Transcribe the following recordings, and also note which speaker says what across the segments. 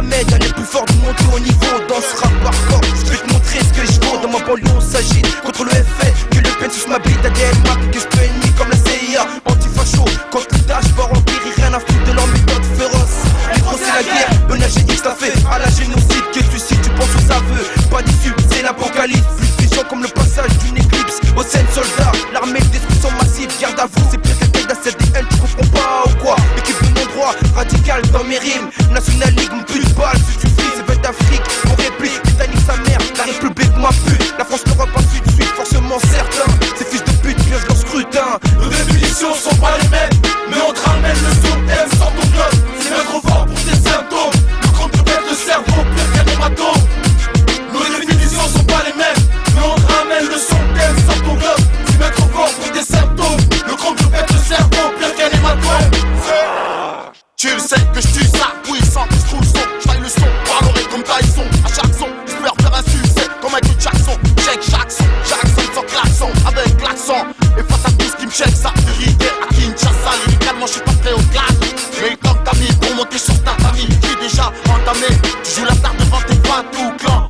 Speaker 1: Mohamed, y'a les plus forts du monde au niveau. Dans ce rap hardcore, je vais te montrer ce que je vaux. Dans ma banlieue on s'agite contre le FA, que le pen sous ma bite, ADN que je peux ennemi comme la CIA. Antifacho, quand le dash part en guérir, rien à foutre de leur méthode féroce. Les gros c'est la guerre, le AGX t'a fait à la génocide. Que suicide, tu penses aux aveux, pas d'issue, c'est l'apocalypse. Plus de vision comme le passage d'une éclipse. Au scène soldat, l'armée de destruction massive, garde à vous, c'est pire que le d'ACDL, tu comprends pas ou quoi? Équipe de mon droit, radical dans mes rimes. National League, mon plus de balles, si tu frises, c'est bête d'Afrique. On réplique, Britannique sa mère, la République ma pute. La France, l'Europe, ensuite, suite, forcément certain. Ces fils de pute piègent leur scrutin.
Speaker 2: Nos définitions sont pas les mêmes, mais on te ramène le son thème sans ton globe. C'est bien trop fort pour tes symptômes. Le compte te pète le cerveau, pire qu'un hématome. Nos définitions sont pas les mêmes, mais on te ramène le son thème sans ton globe. C'est bien trop fort pour tes symptômes. Le compte te pète le cerveau, pire qu'un hématome. Tu le sais que je tue ça, puissant, que je trouve le son, je taille le son, par l'oreille comme Tyson. À chaque son, j'espère faire un succès comme Michael Jackson. Check Jackson sans klaxon, avec l'accent. Et face à tout ce qui me check ça, de rigueur à Kinshasa, lyricalement je suis pas très haut classe. Mais comme t'as mis pour monter sur ta famille, j'ai déjà entamé. Tu joues la tarte devant tes fans tout clan.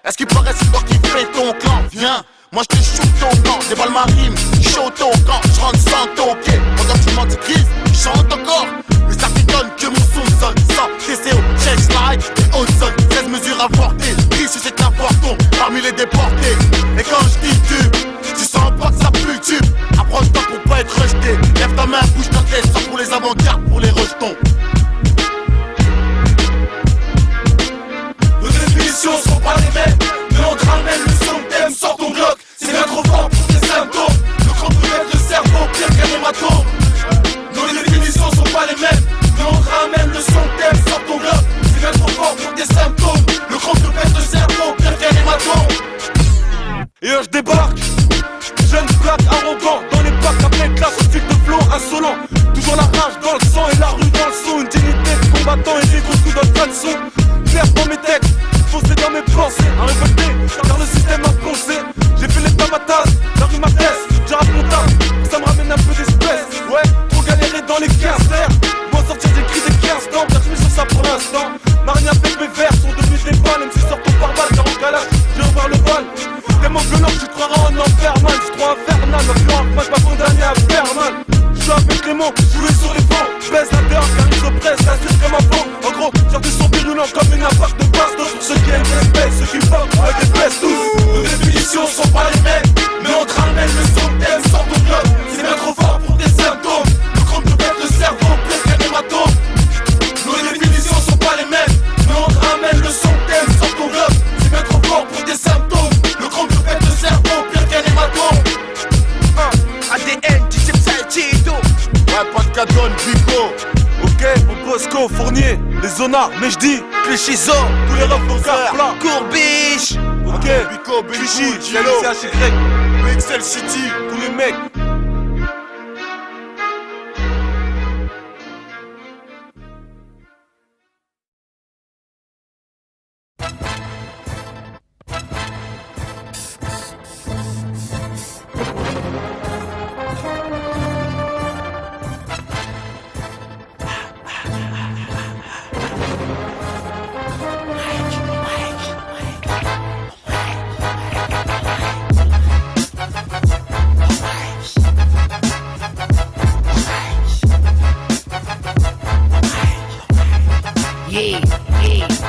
Speaker 2: Est-ce qu'il paraît c'est toi qui fais ton clan? Viens, moi je te shoot ton camp, déballe ma rime, chaud ton camp, je rentre sans toquer. Pendant que tu m'anticrises, je chante encore. Mais ça t'étonne que mon son sonne sans TCO, check slide et Hudson. 13 mesures à porter, riche c'est un porton parmi les déportés. Et quand je dis tu sens pas que ça pue le tube. Approche-toi pour pas être rejeté. Lève ta main, bouge ta tête, ça pour les avant-gardes, pour les rejetons. Nos définitions sont pas les mêmes, mais on te ramène le son thème, sors ton Glock. C'est bien trop fort pour tes symptômes. Le compte te pète le cerveau, pire qu'un hématome. Nos définitions sont pas les mêmes, mais on te ramène le son thème, sors ton Glock. C'est bien trop fort pour tes symptômes. Le compte te pète le cerveau, pire qu'un hématome. Et je débarque, jeune black arrogant, dans les bacs à pleine classe, au fil de flow insolent. Toujours la rage dans le sang et la rue dans le son. Une dignité de combattant et des gros coups dans le caleçon. Clair dans mes textes, foncé dans mes pensées. Un révolté, car le système a poncé. J'ai fait les tabatas, la rue m'atteste. J'ai raconté, ça me ramène un peu d'espèce. Ouais, trop galéré dans les 15 terres. Moi sortir des cris des 15 temps, bien je me sur ça pour l'instant. Marine avec mes vers sont devenus des balles. Même si sortent par balle, car en calage, j'ai ouvert le bal. Tellement violent que tu te croiras en enfer, man. Je crois infernal, ma violence m'a pas condamné à faire mal. Je suis avec les mots, jouer sur les bancs. Baisse l'intérieur car ils oppressent, la suite comme un fond. En gros, genre du son virulent comme une impact de bastos. Ceux qui aiment l'espèce, ceux qui parlent avec des baisses tous. Nos définitions sont pas les mêmes, mais on te ramène le son thème sans ton globe. C'est bien trop fort pour tes symptômes. Le compte te pète le cerveau, pire qu'un hématome. Nos définitions sont pas les mêmes, mais on te ramène le son thème sans ton globe. C'est bien trop fort pour tes symptômes. Le compte te pète le cerveau, pire qu'un hématome.
Speaker 1: ADN, DJ Psychido.
Speaker 2: Ouais, pas de cadonne, Bico. Ok, mon Bosco, Fournier, les zonards, mais j'dis
Speaker 1: Clichy-Zo,
Speaker 2: tous les refs au quart plat.
Speaker 1: Courbiche.
Speaker 2: Ok, Bico, Clichy, Yellow, CHY, BXL City, tous les mecs.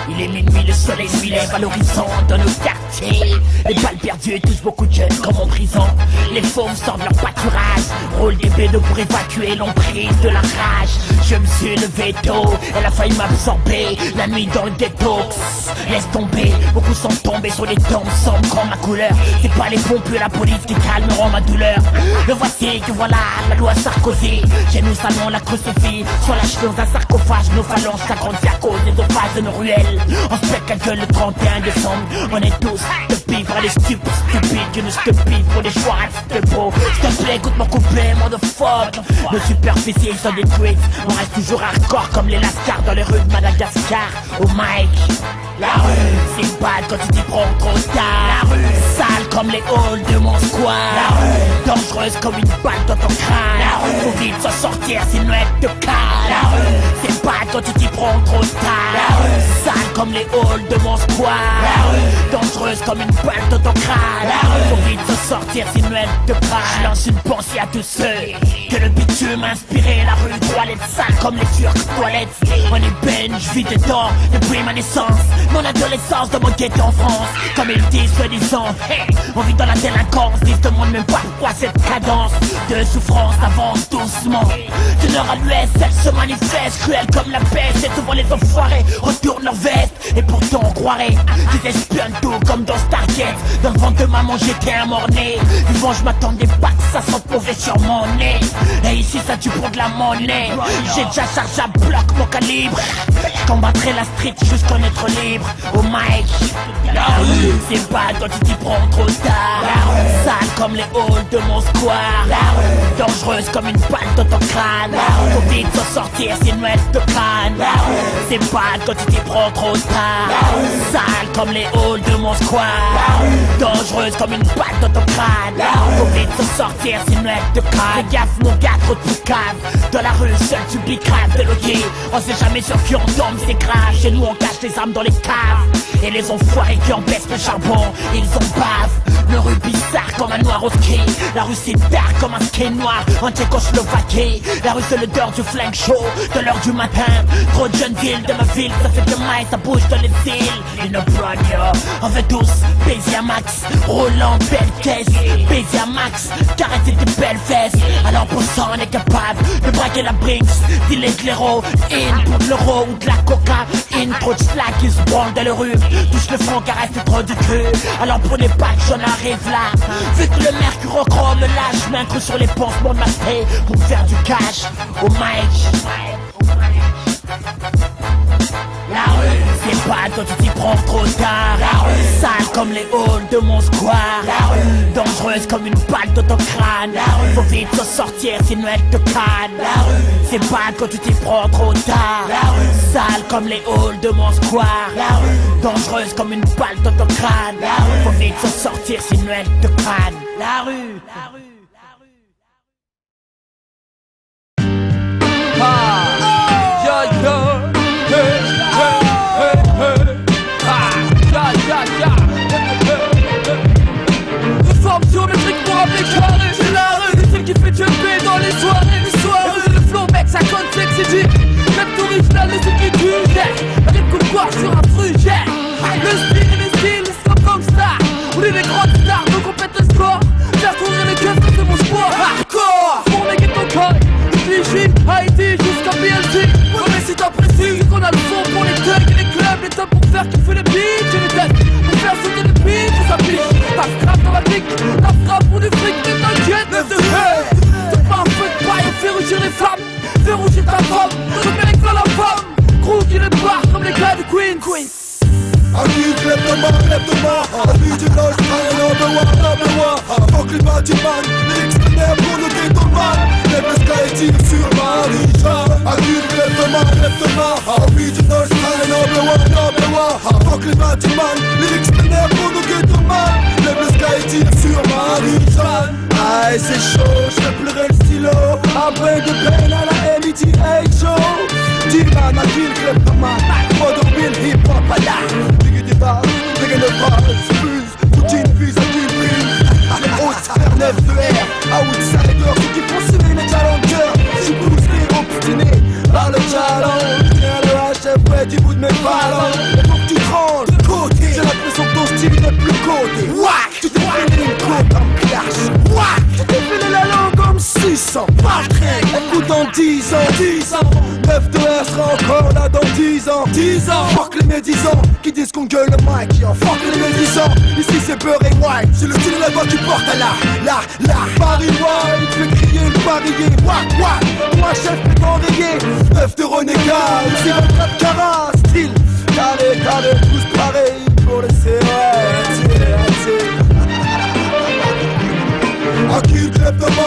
Speaker 3: Il est minuit, le soleil se lève à l'horizon dans nos quartiers. Les balles perdues touchent beaucoup de jeunes comme en prison. Les fauves sortent de leur pâturage, roulent des bédos pour évacuer l'emprise de la rage. Je me suis levé tôt, elle a failli m'absorber la nuit dans le détox. Laisse tomber, beaucoup sont tombés sur les tombes sombres comme ma couleur. C'est pas les pompes et la police qui calmeront ma douleur. Le voici que voilà, la loi Sarkozy. Chez nous salons la crucifix, sur la cheveux d'un sarcophage. Nos phalanges s'agrandissent à cause des ophages de nos ruelles. En spectacle le 31 décembre, on est tous stupide par les stupides d'une stupide pour les choix de beau. S'il te plaît, écoute mon couplet, motherfuck. Nos superficiels sont détruites, on reste toujours hardcore comme les lascars dans les rues de Madagascar. Au mic, La rue, c'est bad quand tu t'y prends trop tard. La rue, sale comme les halls de mon square. La rue, dangereuse comme une balle dans ton crâne. La rue, faut vite s'en sortir sinon elle te cale. La rue, c'est bad quand tu t'y prends trop tard. La rue, sale comme les halls de mon square. La rue, dangereuse comme une balle dans ton crâne. La rue, faut vite s'en sortir sinon elle te cale. Je lance une pensée à tous ceux que le bitume m'a inspiré. La rue, toilette sale comme les turcs toilettes. On est ben, je vis dedans depuis ma naissance. Mon adolescence dans mon ghetto en France. Comme ils disent soi-disant, hey, on vit dans la délinquance. Ils se demandent même pas pourquoi cette cadence de souffrance avance doucement. Du nord à l'ouest, elle se manifeste, cruelle comme la peste. Et souvent les enfoirés retournent leur veste. Et pourtant on croirait qu'ils espionnent tout comme dans Stargate. Dans le ventre de maman j'étais un mort-né. Vivant je m'attendais pas que ça sente mauvais sur mon nez. Et ici ça tue pour de la monnaie. J'ai déjà chargé à bloc mon calibre. Je combattrai la street jusqu'en être libre. Au mic, la rue, c'est pas quand tu t'y prends trop tard. La rue, sale comme les halls de mon square. La rue, dangereuse comme une balle dans ton crâne. La rue, faut vite s'en sortir sinon elle te crâne. La rue, c'est pas quand tu t'y prends trop tard. La rue, sale comme les halls de mon square. La rue, dangereuse comme une balle dans ton crâne. La rue, faut vite s'en sortir sinon elle te crâne. Fais gaffe mon gars, trop de cave. Dans la rue, seul tu crave de loyer. On sait jamais sur qui on tombe, c'est grave. Chez nous on cache les armes dans les caves. Et les enfoirés qui empêchent le charbon, ils en bavent. Le rue bizarre comme un noir au ski. La rue c'est dark comme un ski noir en Tchécoslovaquie. La rue c'est l'odeur du flingue chaud de l'heure du matin. Trop de jeunes villes de ma ville, ça fait de maille, ça bouge dans les îles. Une brogne, on veut tous baiser à max. Roulant belle caisse, baiser à max. Caresser tes belles fesses. Alors pour ça on est capable de braquer la Brinks. Dealer de l'héros, in pour de l'euro ou de la coca. In trop de slack qui se branle dans les rues. Touche le front car reste trop du cul. Alors prenez pas que j'en arrive là. Vu que le mercurochrome lâche, m'incrue sur les pansements de ma tête pour faire du cash au mic. La rue, c'est pas quand tu t'y prends trop tard. La rue, sale comme les halls de mon square. La rue, dangereuse comme une balle dans ton crâne. La rue, faut vite s'en sortir sinon elle te canne. La rue, c'est pas quand tu t'y prends trop tard. La rue, sale comme les halls de mon square. La rue, dangereuse comme une balle dans ton crâne. La rue, faut vite s'en sortir sinon elle te canne. La rue, la rue.
Speaker 4: Forme géométrique pour rappeler carré. C'est la rue, c'est celle qui fait jumper dans les soirées. Les soirées, le flow mec, ça compte sexy deep. Même tout original, le style qui tue. Avec coup de poire sur un fruit. Le style et les styles, c'est comme ça. On est des grandes stars, donc on pète le score. Faire courir les keufs, c'est mon sport. Hardcore, pour mec et ton code. Fiji, Haïti, jusqu'à BLT. Ouais mais si t'apprécies, c'est qu'on a le son pour les thugs et les clubs. Les top pour faire kiffer les beats et les têtes. Pour faire sauter les beats, ça piche. Ta frappe dans la clique, ta frappe pour du fric, mais t'inquiète. C'est pas un feu de paille, on fait rougir les femmes. Fais rougir ta femme, le mec dans la femme. Gros qui les barre comme les gars du Queens.
Speaker 2: Akil, lève-toi-moi, Envie du lâche, number one. Fuck les bâtiments, les extraits pour le ghetto man. Lève le sky, tire sur ma richa. Akil, lève-toi-moi, Envie du lâche, number one. Fuck les bâtiments, les extraits pour le ghetto man. Lève le sky, tire sur ma richa. Aïe, c'est chaud, je pleurer le stylo. Après de peine à la MITA show. D-man, Akil, lève-toi-moi. Modern Bill, hip-hop, à la. Digger des barres, digger le bras, fuse, routine, vise à qui brille. Les hautes sphères 9 de R, outsiders, ceux qui font suer les challengers. Si poussé, obstiné par le challenge. Viens le HF, ouais, du bout de mes ballons. Et faut que tu tranches, côté. J'ai l'impression que ton style n'est plus côté. Wack, tu t'es fait une côte en clash. Wack, tu t'es fait la langue comme 600. Pas très, écoute dans 10 ans. 9 de R sera encore là dans 10 ans. Fuck les médisants qui disent qu'on gueule le mic. Yo, fuck les médisants, ici c'est beurre et white. C'est le style là-bas qui porte à la Paris White, tu fais crier le parier. Wack, moi chef fait enrayer. 9 de renégat, ici 24 carats. Style, carré, tous pareil. Pour les CRT. Akil, lève-toi-moi,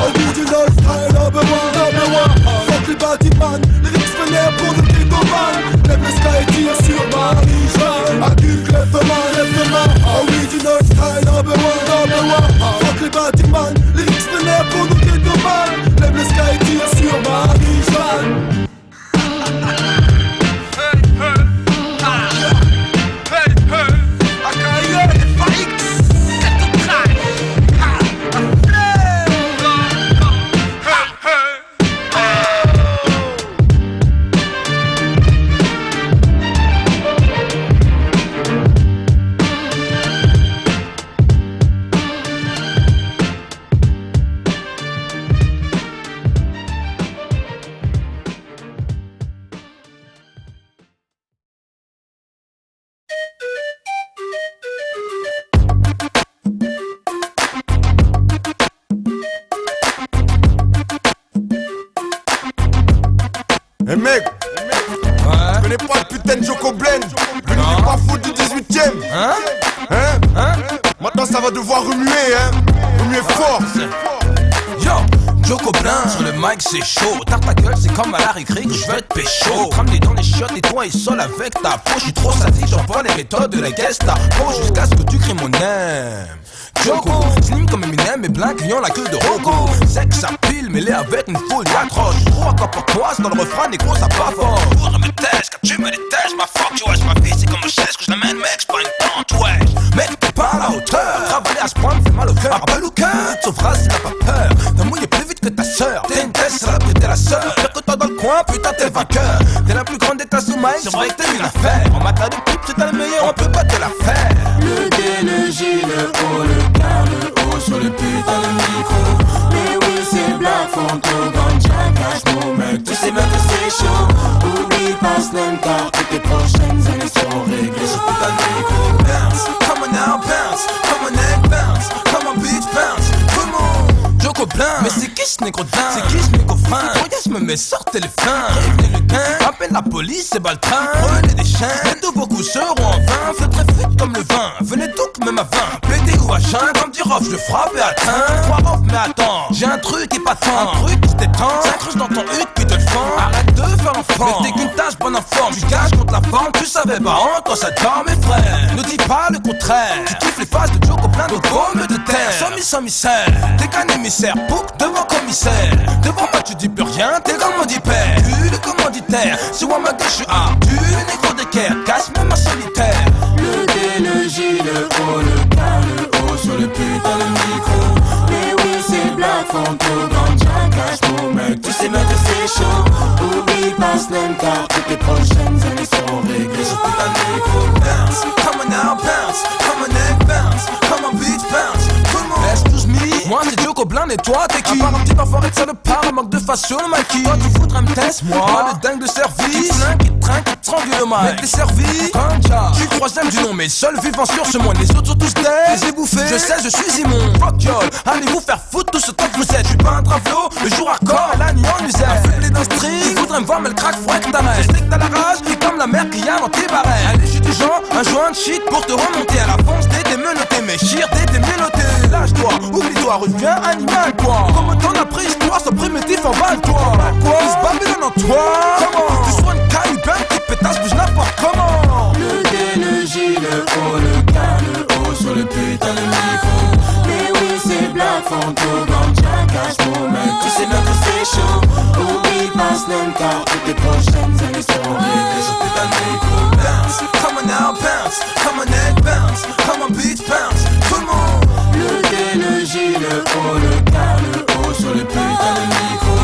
Speaker 2: envie du lâche, number one. Fuck les bâtiments, les risques vénères pour le ghetto man. Lève le sky, tire sur Marie.
Speaker 5: Joko Blend, venu du pas fou du 18ème. Maintenant ça va devoir remuer, remuer fort.
Speaker 2: Yo, Joko Blend sur le mic c'est chaud. Tarte ta gueule, c'est comme à la récré que je vais te pécho. Crame-les dans les chiottes et toi et seul avec ta peau. J'suis trop sadique, j'envoie les méthodes de la Gestapo jusqu'à ce que tu cries mon nom. Joko, slim comme Eminem et blanc client la queue de Rocco. Sexe à pile mêlé avec une foule atroce. Trop encore pour toi, c'est dans le refrain négro ça part fort. Pour me tèche, quand tu me détestes, ma fuck tu wesh. Ma vie c'est comme un chaise que je l'amène mec, j'prends une tente wesh. Mec t'es pas à la hauteur, travailler à ce point me fait mal au cœur. Appelle au cœur, tu te sauveras si t'as pas peur. T'as mouillé plus vite que ta sœur. T'es une tête, c'est la pute, t'es la sœur. Pire que toi dans le coin, putain t'es le vainqueur. T'es la plus grande des tasses sous mic, c'est vrai que t'es une affaire. En matière de pute, c'est le meilleur, on peut pas te la faire.
Speaker 6: Le D, le J, le O, le K, le O sur le putain de micro. Mais oui c'est Black Fonto, Ganja, Cash, mec. Tu sais même que c'est chaud. Oublie pas Slam car toutes tes prochaines années seront réglées sur putain de micro.
Speaker 2: Bounce, come on now bounce, come on neck bounce, come on bitch bounce, come on. Joko Blend, mais c'est qui ce négro dingue? C'est qui ce négro fin? Regarde, je me mets sortez les fins. Prévenez le gain, appelle la police et bat le train. Prenez des chaînes, et tous vos coups seront en vain. Faites très fluide comme le vin, venez donc même à 20. Pété ou à chien, comme dit Rof, je le frappe et atteins. 3 Rof, mais attends, j'ai un truc épatant. Un truc pour t'étendre, ça creuse dans ton hut puis te le fend. Arrête de faire l'enfant, mais t'es qu'une tâche bonne en forme. Tu gages contre la forme, tu savais pas quand ça dort mes frères. Ne dis pas le contraire, tu kiffes les phases de Joko Blend, donc gomme de terre. Sans misère, t'es qu'un émissaire, pouc devant commissaire. Devant moi tu dis plus rien, t'es commanditaire. Tu le commanditaire, si moi ma gueule je suis ardu. Négro d'équerre, cache même en solitaire.
Speaker 6: Le D, le J, le O, le K, le O sur le putain de micro. Mais oui c'est Black Fonto, Ganja, Cash, mec. Tu sais même que c'est chaud. Oublie pas Slam car toutes tes prochaines années seront réglées sur putain de micro.
Speaker 2: Bounce, come on now bounce, come on neck bounce, come on bitch bounce, come on. Excuse me, moi c'est Joko Blend et toi t'es qui? À part un petit enfoiré de salopard, un manque de facial le maquis. Toi tu voudrais me tester, moi le dingue de service. Qui te flingue, qui te trinque, qui te strangule le mic. Mec t'es servi, Ganja, je suis troisième du nom mais seul vivant sur ce monde. Les autres sont tous dead, les ai bouffés, je sais je suis immonde. Fuck y'all, allez vous faire foutre tout ce temps que vous êtes. Je suis pas un travelo, le jour à corps et la nuit en usette. Affublé d'un string, tu voudrais me voir mais le crack froid que t'arrêtes. Je sais que t'as la rage, qui comme la mer qu'il y a dans tes barrettes. Allez je suis du genre, un joint de shit pour te remonter à la fonce. T'es menotté, mais chire, t'es mélotté. Lâche-toi, oublie-toi, reviens animal toi. Comme t'en as pris histoire, sois primitif en balle toi. Quoi, il se Babylone en toi. Comment tu sois une caille, ben tes pétasses bougent n'importe comment.
Speaker 6: Le D, le J, le O, le K, le O sur le putain de micro. Mais oui c'est Black Fonto, Ganja, Cash, mec. Tu sais même que c'est chaud. Oublie pas Slam car toutes tes prochaines années seront réglées sur putain de micro.
Speaker 2: Bounce, come on now bounce, come on neck bounce, come on bitch bounce, come on.
Speaker 6: Le D, le J, le O, le K, le O sur le putain de micro.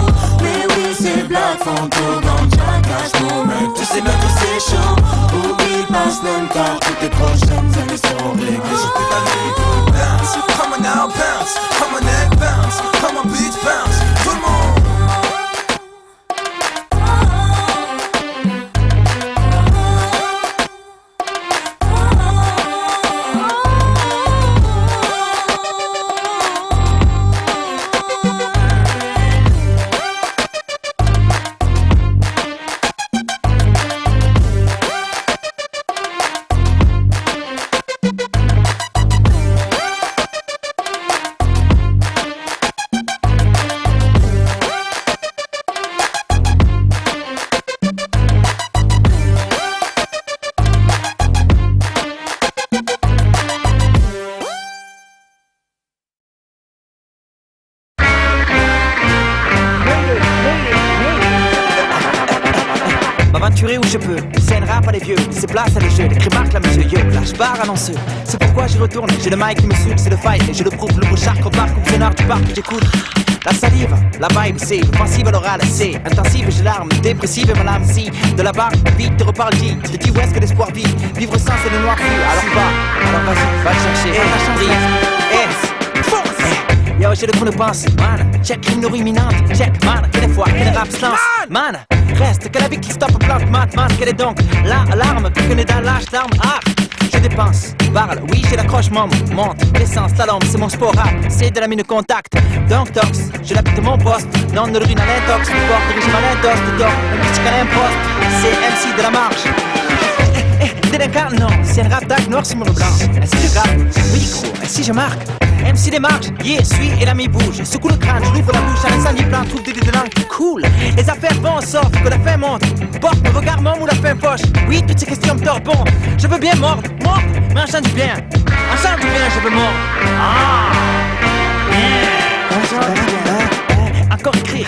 Speaker 6: Mais oui c'est Black Fonto, Ganja, Cash, mec. Tu sais même que c'est chaud. Oublie pas Slam car toutes tes prochaines années seront réglées sur putain de micro.
Speaker 2: Bounce, come on now bounce, come on neck bounce, come on bitch bounce, come on.
Speaker 7: M'aventurer où je peux, c'est un rap à les vieux, c'est place à les jeux, les cris marquent la mesure, yo, lâche barre annonceux. C'est pourquoi j'y retourne, j'ai le mic qui me saoule, c'est le fight, et je le prouve, le bouchard qu'on parcourt, scénar du parc, j'écoute. La salive, la vibe c'est, offensive à l'oral c'est, intensive j'ai l'arme, dépressive et ma lame si. De la barre, vite te reparle dit, je te dis où est-ce que l'espoir vit, vivre sans c'est le noir plus, alors pas, alors vas-y, va le chercher, va la chance, force. Yo, j'ai le fond de pensée, man. Check une imminente, check, man. Et des fois, que les raps se lancent, man. Reste que la vie qui stoppe plante, man. Quelle est donc l'alarme, plus que n'est dans l'âge d'armes, ah. Je dépense, parle, oui j'ai l'accroche, monte, l'essence, la lampe, c'est mon sport rap, c'est de la mine contact, donc tox, je l'habite mon poste, non de l'urine à l'intox, le corps de régime à l'intox, de dors, un petit câlin poste, c'est MC de la marche. délinquant, non. C'est un rap tag noir sur le blanc. Est-ce que je rappe? Oui, gros. Si je marque. MC démarche, yeah, suis et l'ami bouge. Secoue le crâne, je l'ouvre la bouche, à l'incendie plein, trouve des langues cool. Les affaires vont, sauf que la fin monte. Porte mon regard mon ou la fin poche. Oui, toutes ces questions me tordent, bon. Je veux bien mordre, mais en chant du bien. En chant du bien, je veux mordre. Encore écrit,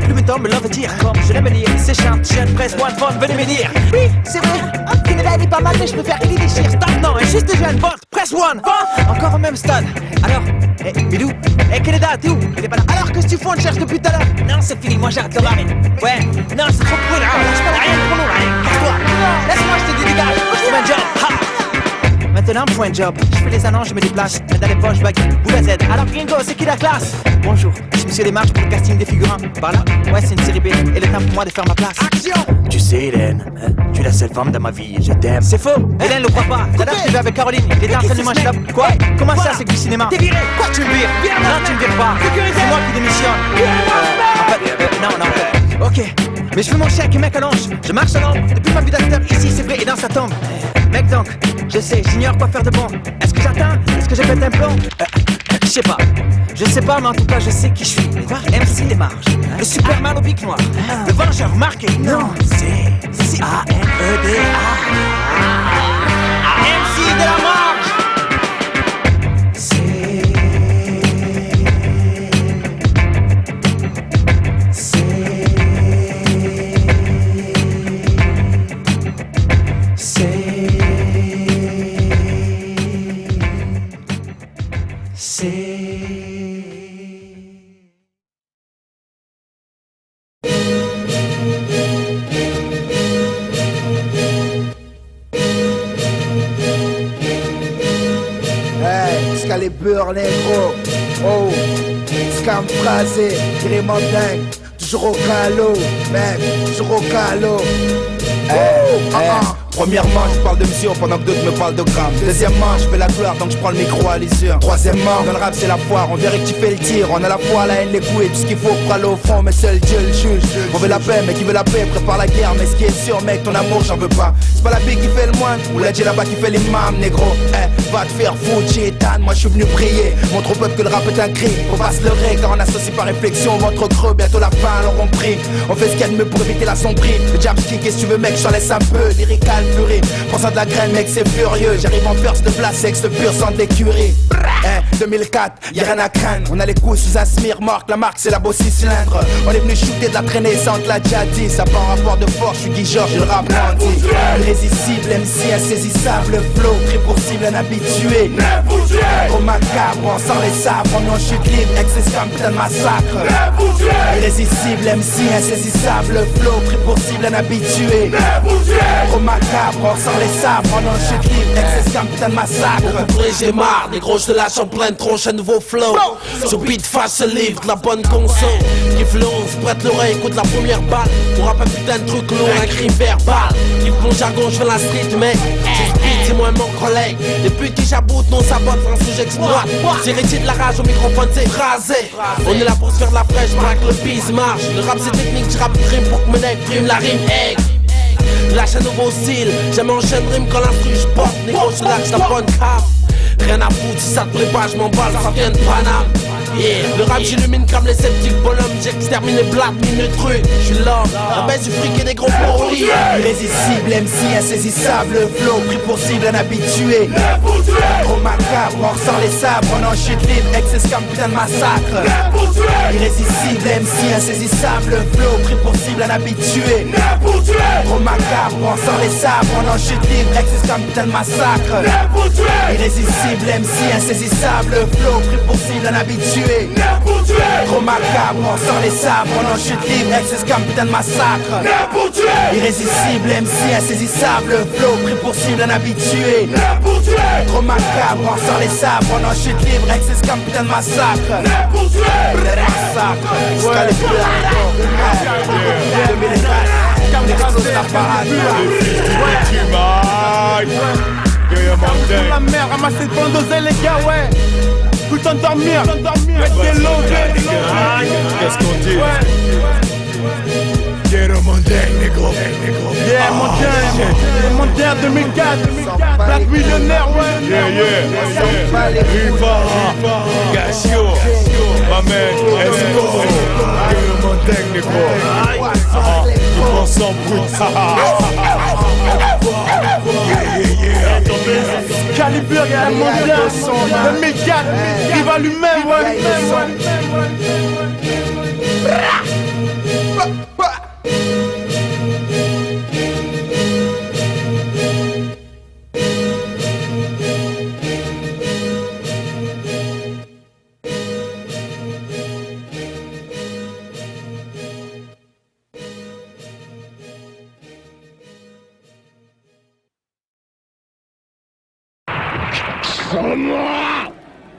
Speaker 7: plus me tombe, l'on veut dire comme je l'aime lire. C'est chante, jeune, presse, one phone, venez me dire. Oui, c'est vrai, Canada est pas mal, mais je préfère qu'il y déchire. Stop, non, juste jeune, vote, press one, encore au même stade. Alors, Bidou, Canada, t'es où? Il est pas là. Alors que tu fais, on cherche depuis tout à l'heure. Non, c'est fini, moi j'arrête le ramen. Ouais, non, c'est trop cool, lâche pas rien pour nous, rien. Casse-toi, laisse-moi, je te dis dégage, je fais un job, ha! Maintenant, point de job, je fais les annonces, je me déplace. Mais dans les poches, baggy, boule à Z. Alors, gringo, c'est qui la classe? Bonjour, je me suis démarche pour le casting des figurants. Par là, ouais, c'est une série B, et le temps pour moi de faire ma place. Action! Tu sais, Hélène, tu es la seule femme de ma vie, je t'aime. C'est faux, Hélène le croit pas. D'ailleurs, je suis avec Caroline, il était en train de manger la... Quoi? Comment ça, c'est que du cinéma? T'es viré! Quoi, tu me vires? Non, tu me vires pas. C'est moi qui démissionne. En fait, non, ok. Mais je fais mon chèque, mec, allonge. Je marche à l'ombre, depuis ma vie d'acteur, ici, c'est vrai, et dans sa tombe. Mec, donc, je sais, j'ignore quoi faire de bon. Est-ce que j'attends? Est-ce que je pète un plomb? Je sais pas. Je sais pas, mais en tout cas, je sais qui je suis. MC Démarche, le Superman au bic noir, le vengeur marqué. Non, c'est A-N-E-D-A. MC de la marche.
Speaker 8: Les beurres négro, oh, scam phrasé, vraiment dingue, toujours au calot, mec, toujours au calot.
Speaker 1: Premièrement, je parle de mesure pendant que d'autres me parlent de grammes. Deuxièmement, je fais la gloire donc je prends le micro à l'usure. Troisièmement, dans le rap c'est la foire, on verrait que tu fais le tir. On a la foi, la haine, les coups et tout ce qu'il faut pour aller au fond. Mais seul Dieu le juge. On veut la paix, mais qui veut la paix prépare la guerre. Mais ce qui est sûr, mec, ton amour j'en veux pas. C'est pas la paix qui fait le moine, ou la Dieu là-bas qui fait l'imam, négro. Va te faire foutre, Chétan, moi je suis venu prier. Montre au peuple que le rap est un crime. Faut pas se leurrer car on associe par réflexion votre creux. Bientôt la fin, l'auront pris. On fait ce qu'il y a de mieux pour éviter la sombrille. Le jab ski, qu'est-ce que tu veux, mec, j'en laisse un peu. Lyrical, furie. Pensant de la graine, mec, c'est furieux. J'arrive en first de place, sexe pur sans de l'écurie. 2004, y'a rien à craindre. On a les coups sous un smir, marque, la marque c'est la beau 6 cylindres. On est venu shooter de la traînée sans te l'a déjà dit. Ça part en rapport de force, je suis Guy Georges, le rap grandi. Irrésistible, MC insaisissable, flow, pris pour cible, un habitué. Au macabre, on sent les sabres, on en chute libre, ex-escam, putain de massacre. Irrésistible, MC insaisissable, flow, pris pour cible, un habitué. Au macabre, on sent les sabres, on en chute libre, ex-escam, putain de massacre.
Speaker 2: J'ai marre, des gros je te lâche en pleine tronche, un nouveau flow. Sur beat face ce livre, de la bonne conso. Kiffe le 11, prête l'oreille, écoute la première balle. On rappe un putain de truc lourd, un crime verbal. Kiffe mon jargon, je fais la street, mec. Je speed, c'est moi et mon collègue. Depuis qui j'aboute, non sabote, France où j'exploite. C'est héritier de la rage au microphone, c'est phrasé. On est là pour se faire de la fraîche, braque le bis marche. Le rap c'est technique, je rappe rime pour que mon nec prime la rime, hey. Lâche un nouveau style, j'aime enchaîne rime quand l'instru je porte. Négro, je lâche la bonne cam. Rien à foutre, si ça te plaît pas, je m'emballe, ça vient de Paname. Yeah. Le rap j'illumine comme les sceptiques bonhommes, j'extermine les blagues, minute truc. J'suis l'homme, un baisse du fric et des gros produits.
Speaker 8: Irrésistible, MC insaisissable, flow, pris pour cible, un habitué. Trop macabre, on ressent les sabres, on en chute libre, ex-escam, putain de massacre. Irrésistible, MC insaisissable, flow, pris pour cible, un habitué. Trop macabre, on ressent les sabres, on en chute libre, ex-escam, putain de massacre. Irrésistible, MC insaisissable, flow, pris pour cible, un habitué. Trop macabre, on sent les sabres, on en chute libre, ex-escam, putain de massacre. Irrésistible, MC insaisissable, flow, pris pour cible, un habitué. Trop macabre, on sent les sabres, on en chute libre, ex-escam, putain de massacre. Massacre, jusqu'à les plus là. 2004, l'explose la parade.
Speaker 5: La mer, ramassez de bandes les gars, ouais. Putain dormir, mettre des lobés. Qu'est-ce qu'on dit?
Speaker 2: Quiero montagne, négro.
Speaker 5: Yeah, mondial 2004. Black millionnaire, ouais.
Speaker 2: Yeah. Riva, Gasio, ma man, Esco. Quiero montagne, négro. Nous pensons brut. Yeah.
Speaker 5: Calibre, y'a un mondial 2004. Il va lui-même, ouais.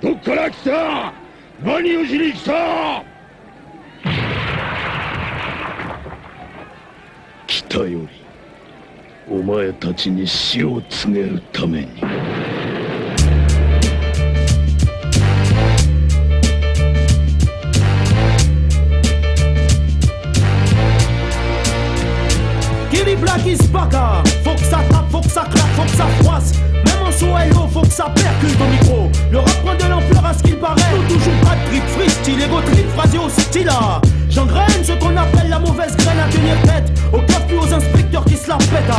Speaker 9: どっから来た？何をしに来た？北よりお前たちに死を告げるために。
Speaker 10: Gilly Black is baka. Faut que ça tape, faut que ça claque, faut que ça froisse. Même en solo, faut que ça percute au micro. Le rap prend de l'ampleur à ce qu'il paraît. Nous toujours pas de trip, freestyle, ego trip, phrasé au style. J'engraine ce qu'on appelle la mauvaise graine à tenir tête. Au cap plus aux inspecteurs qui se la pètent.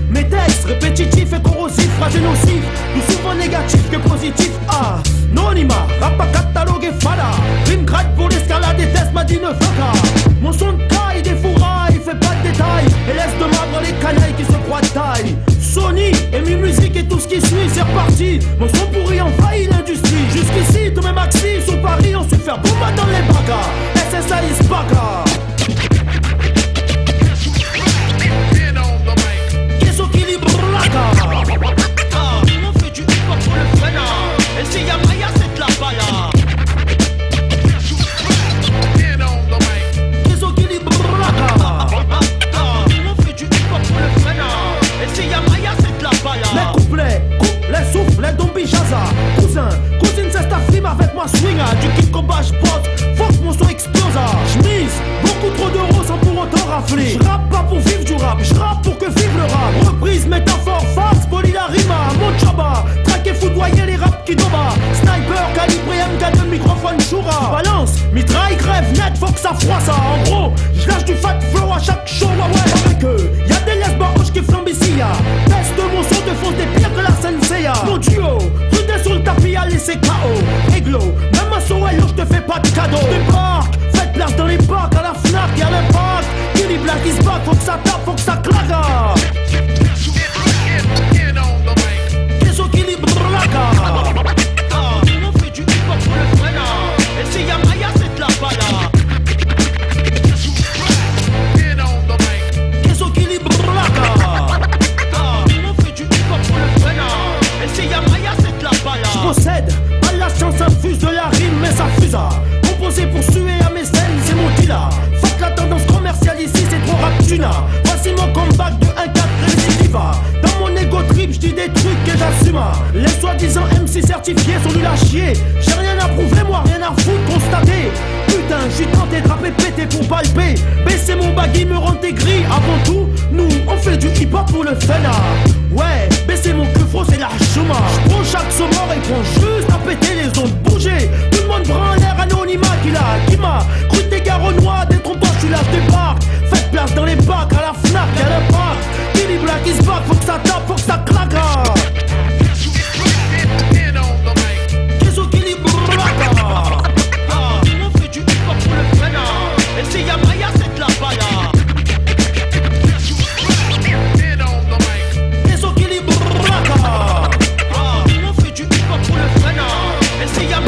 Speaker 10: Mes textes répétitifs et corrosifs, phrasés nocifs, plus souvent négatifs que positifs. Nonima, rap à catalogue et fada. Rime craque pour l'escalade des tests, m'a dit ne fuck. Mon son de caille, des fourrailles, fait pas de détails. Et laisse de marbre les canailles qui se croient de taille. Sony et mi musique et tout ce qui suit, c'est reparti. Mon son pourri envahit l'industrie. Jusqu'ici, tous mes maxis sur Paris ont su faire bomba dans les bagas. SSA is baka. Qu'est-ce qu'il y braka? On fait du hip-hop pour le fun. Et si y'a Maya, c'est de la bala. Qu'est-ce qu'il y braka? On fait du hip-hop pour le fun. Et si y'a Maya, c'est de la bala. Les couplets, les souffles, les dombi jaza. Cousin, cousine, c'est ta frime avec moi swinga. Du kick combat, j'bosse, faut que mon son explose. J'mise beaucoup trop d'euros sans pour autant rafler. J'rappe pas pour vivre du rap, j'rappe pour que vive le rap. Reprise, métaphore, farce, poli la rima. Mon chaba, traquer, foudroyer les raps qui doba. Sniper, calibré, MK2, microphone, choura. Balance, mitraille, crève, net, faut que ça froisse. En gros, j'lâche du fat flow à chaque show, ouais. Avec eux, y'a des lesbos qui flambent ici. Teste mon son, te font des pires que la Senseiya. Mon duo, prudent sur le tapis à laisser KO. Églo, même à Solo, je te fais pas de cadeau. Débarque, faites place dans les bacs, à la Fnac, y'a l'impact. Gilly Black is back, faut que ça tape, faut que ça claque. Qu'est-ce qu'il y braka? On fait du hip-hop pour le fun. Et si y'a Maya, c'est de la bala. Qu'est-ce qu'il y braka? On fait du hip-hop pour le fun. Et si y'a Maya, c'est de la bala. J'possède, à la chance infuse de la rime, mais ça fuse. Composé pour suer à mes scènes, c'est mon dealer. Fuck la tendance commerciale ici, c'est trop rap tuna. Voici mon comeback de 1-4 récidiva. Dans mon ego trip, j'dis des trucs que j'assume. Les soi-disant MC certifiés sont nuls à chier. J'ai rien à prouver, moi rien à foutre, constater. Putain, j'suis tenté de rapper pété pour palper. Baisser mon baggy me rend aigri. Avant tout, nous on fait du hip-hop pour le fun. Ouais, baisser mon cufro c'est la chouma. J'prends chaque sommeur et prends juste à péter les ondes, bouger. Tout le monde prend l'air anonymat qui m'a cru des garonnois, des trompeurs, j'suis là, j'débarque. Faites place dans les bacs, à la Fnac, y'a l'impact. Gilly Black is back, faut que ça tape, faut que ça claque. Qu'est-ce qu'il y braka? On fait du hip-hop pour le fun. Et si y'a Maya, c'est de la bala. Qu'est-ce qu'il y braka? On fait du hip-hop pour le fun. Et si y'a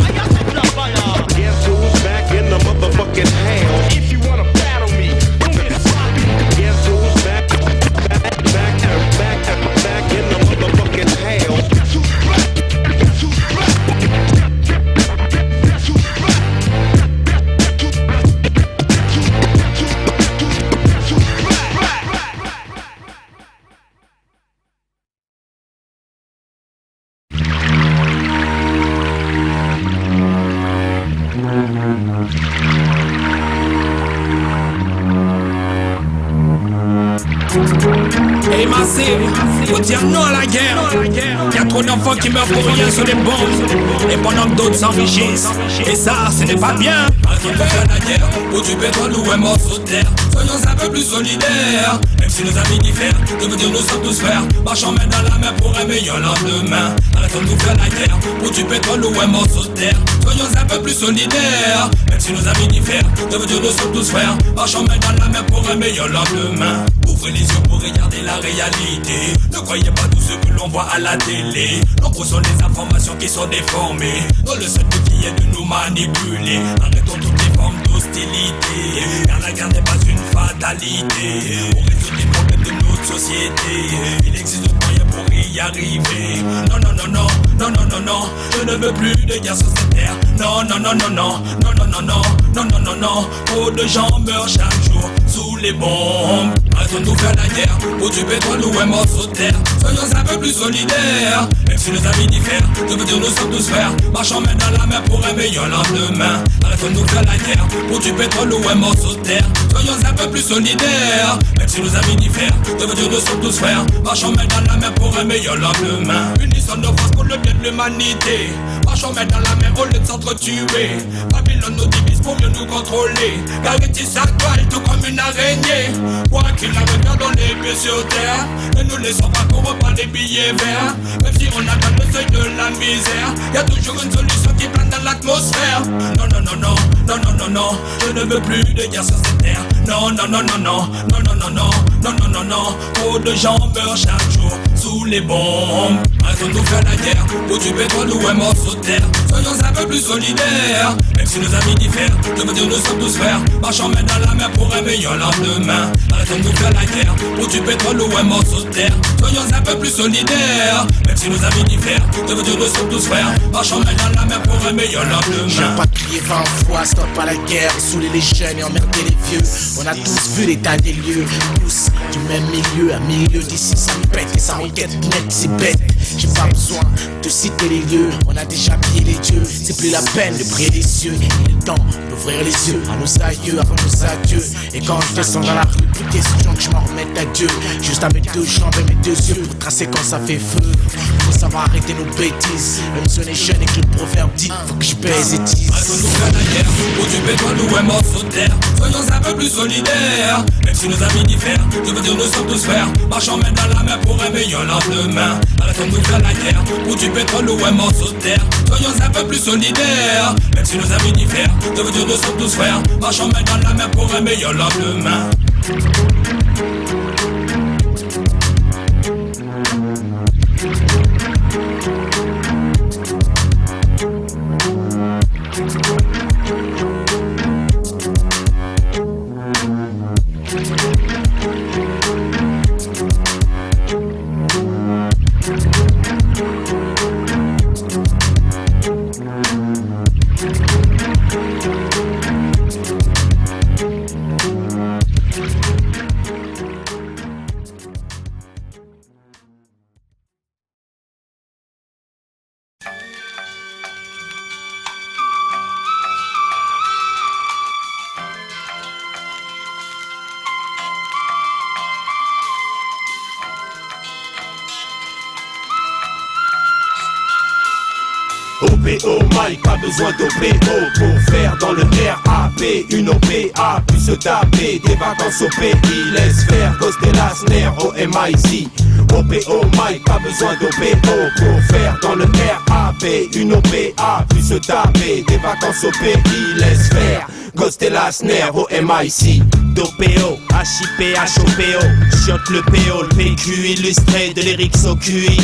Speaker 11: débarrasser. Faut dire non à la guerre. Y'a trop d'enfants qui meurent pour rien sur les bombes, et pendant que d'autres s'enrichissent. Et ça, ce n'est pas bien. Arrêtons de faire la guerre pour du pétrole ou un morceau de terre. Soyons un peu plus solidaires. Même si nos amis diffèrent, je veux dire nous sommes tous frères. Marchons main dans la main pour un meilleur lendemain. Arrêtons de nous faire la guerre pour du pétrole ou un morceau de terre. Soyons un peu plus solidaires. Même si nos amis diffèrent, je veux dire nous sommes tous frères. Marchons main dans la main pour un meilleur lendemain. Ouvrez les yeux pour regarder la réalité. Ne croyez pas tout ce que l'on voit à la télé. Nombreux sont les informations qui sont déformées, dans le seul but qui est de nous manipuler. Arrêtons toutes les formes d'hostilité, car la guerre n'est pas une fatalité. Pour résoudre les problèmes de notre société, il existe d'autres moyens pour y arriver. Non, non, non, non, non, non, non, non, je ne veux plus de guerre sur cette terre. Non, non, non, non, non, non, non, non, non, non, non, non, non. Trop de gens meurent chaque jour sous les bombes. Arrêtons de nous faire la guerre pour du pétrole ou un morceau de terre. Soyons un peu plus solidaires. Même si nos amis diffèrent, je veux dire nous sommes tous frères. Marchons main dans la main pour un meilleur lendemain. Arrêtons de nous faire la guerre pour du pétrole ou un morceau de terre. Soyons un peu plus solidaires. Même si nos amis diffèrent, je veux dire nous sommes tous frères. Marchons main dans la main pour un meilleur lendemain. Unissons nos forces pour le bien de l'humanité. Marchons main dans la main au lieu de s'entretuer. Babylone nous divise pour mieux nous contrôler. Garguetis sa toile tout comme une araignée. Quoi qu'il arrive, gardons les pieds sur terre. Ne nous laissons pas corrompre par les billets verts. Même si on atteint le seuil de la misère, y'a toujours une solution qui plane dans l'atmosphère. Non, non, non, non, non, non, non, non, je ne veux plus de guerre sur cette terre. Non, non, non, non, non, non, non, non, non, non, non, non, non. Trop de gens meurent chaque jour sous les bombes. Arrêtons de nous faire la guerre pour du pétrole ou un morceau de terre. Soyons un peu plus solidaires. Même si nos amis diffèrent, je veux dire nous sommes tous frères. Marchons main dans la main pour un meilleur lendemain. Arrêtons de nous faire la guerre pour du pétrole ou un morceau de terre. Soyons un peu plus solidaires. Même si nos amis diffèrent, je veux dire nous sommes tous frères. Marchons main dans la main pour un meilleur lendemain.
Speaker 8: J'aime pas crier 20 fois, stop à la guerre, saouler les jeunes et emmerder les vieux. On a tous vu l'état des lieux, tous du même milieu, à milieu d'ici ça me pète et ça m'enquête net, c'est bête. J'ai pas besoin de citer les lieux, on a déjà pillé les dieux. C'est plus la peine de prier les cieux, il est temps d'ouvrir les yeux à nos aïeux avant nos adieux. Et quand je descends dans la rue, plus question que je m'en remette à Dieu. Juste à mes deux jambes et mes deux yeux pour tracer quand ça fait feu. Faut savoir arrêter nos bêtises, même si on est jeune et que le proverbe dit faut que je baise et dise.
Speaker 11: Arrêtons de nous faire la guerre pour du pétrole ou un morceau de terre. Soyons un peu plus solidaires. Même si nos amis diffèrent, je veux dire nous sommes tous frères. Marchons main dans la main pour un meilleur lendemain. Arrêtons de nous faire la guerre pour du pétrole ou un morceau de terre. Soyons un peu plus solidaires. Même si nos amis diffèrent, je veux dire nous sommes tous frères. Marchons main dans la main pour un meilleur lendemain.
Speaker 12: OPO, Mike, pas besoin d'OPO pour faire dans le RAP une OPA, puis se taper des vacances au pays, laisse faire, gosse de la snare au MIC. OPO, Mike, pas besoin d'OPO pour faire dans le RAP une OPA, puis se taper des vacances au pays, laisse faire, gosse de la snare au MIC.
Speaker 13: D'OPO, HIP, HOPO, chiotte le PO, le PQ illustré de lyrics au QI.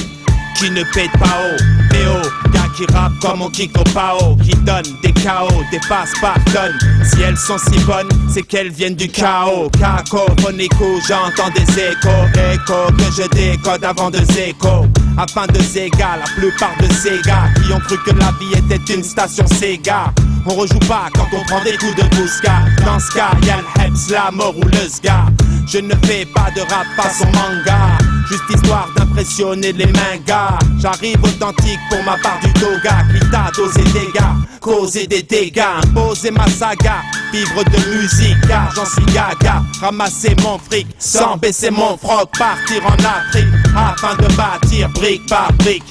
Speaker 13: Qui ne pète pas haut, PO, gars qui rappe comme on kick au pao, qui donne des KO, des passes pardonne. Si elles sont si bonnes, c'est qu'elles viennent du chaos. Caco, phonico, j'entends des échos que je décode avant de zéco. Afin de zéga, la plupart de ces gars qui ont cru que la vie était une station Sega. On rejoue pas quand on prend des coups de bousca. Dans ce cas, y'a le Heps, la mort ou le Sga. Je ne fais pas de rap façon manga. juste histoire d'impressionner les mangas. J'arrive authentique pour ma part du toga, qui t'a dosé des gars, causer des dégâts, imposer ma saga, vivre de musique car j'en suis gaga. Ramasser mon fric sans baisser mon froc, partir en Afrique afin de bâtir brique par brique.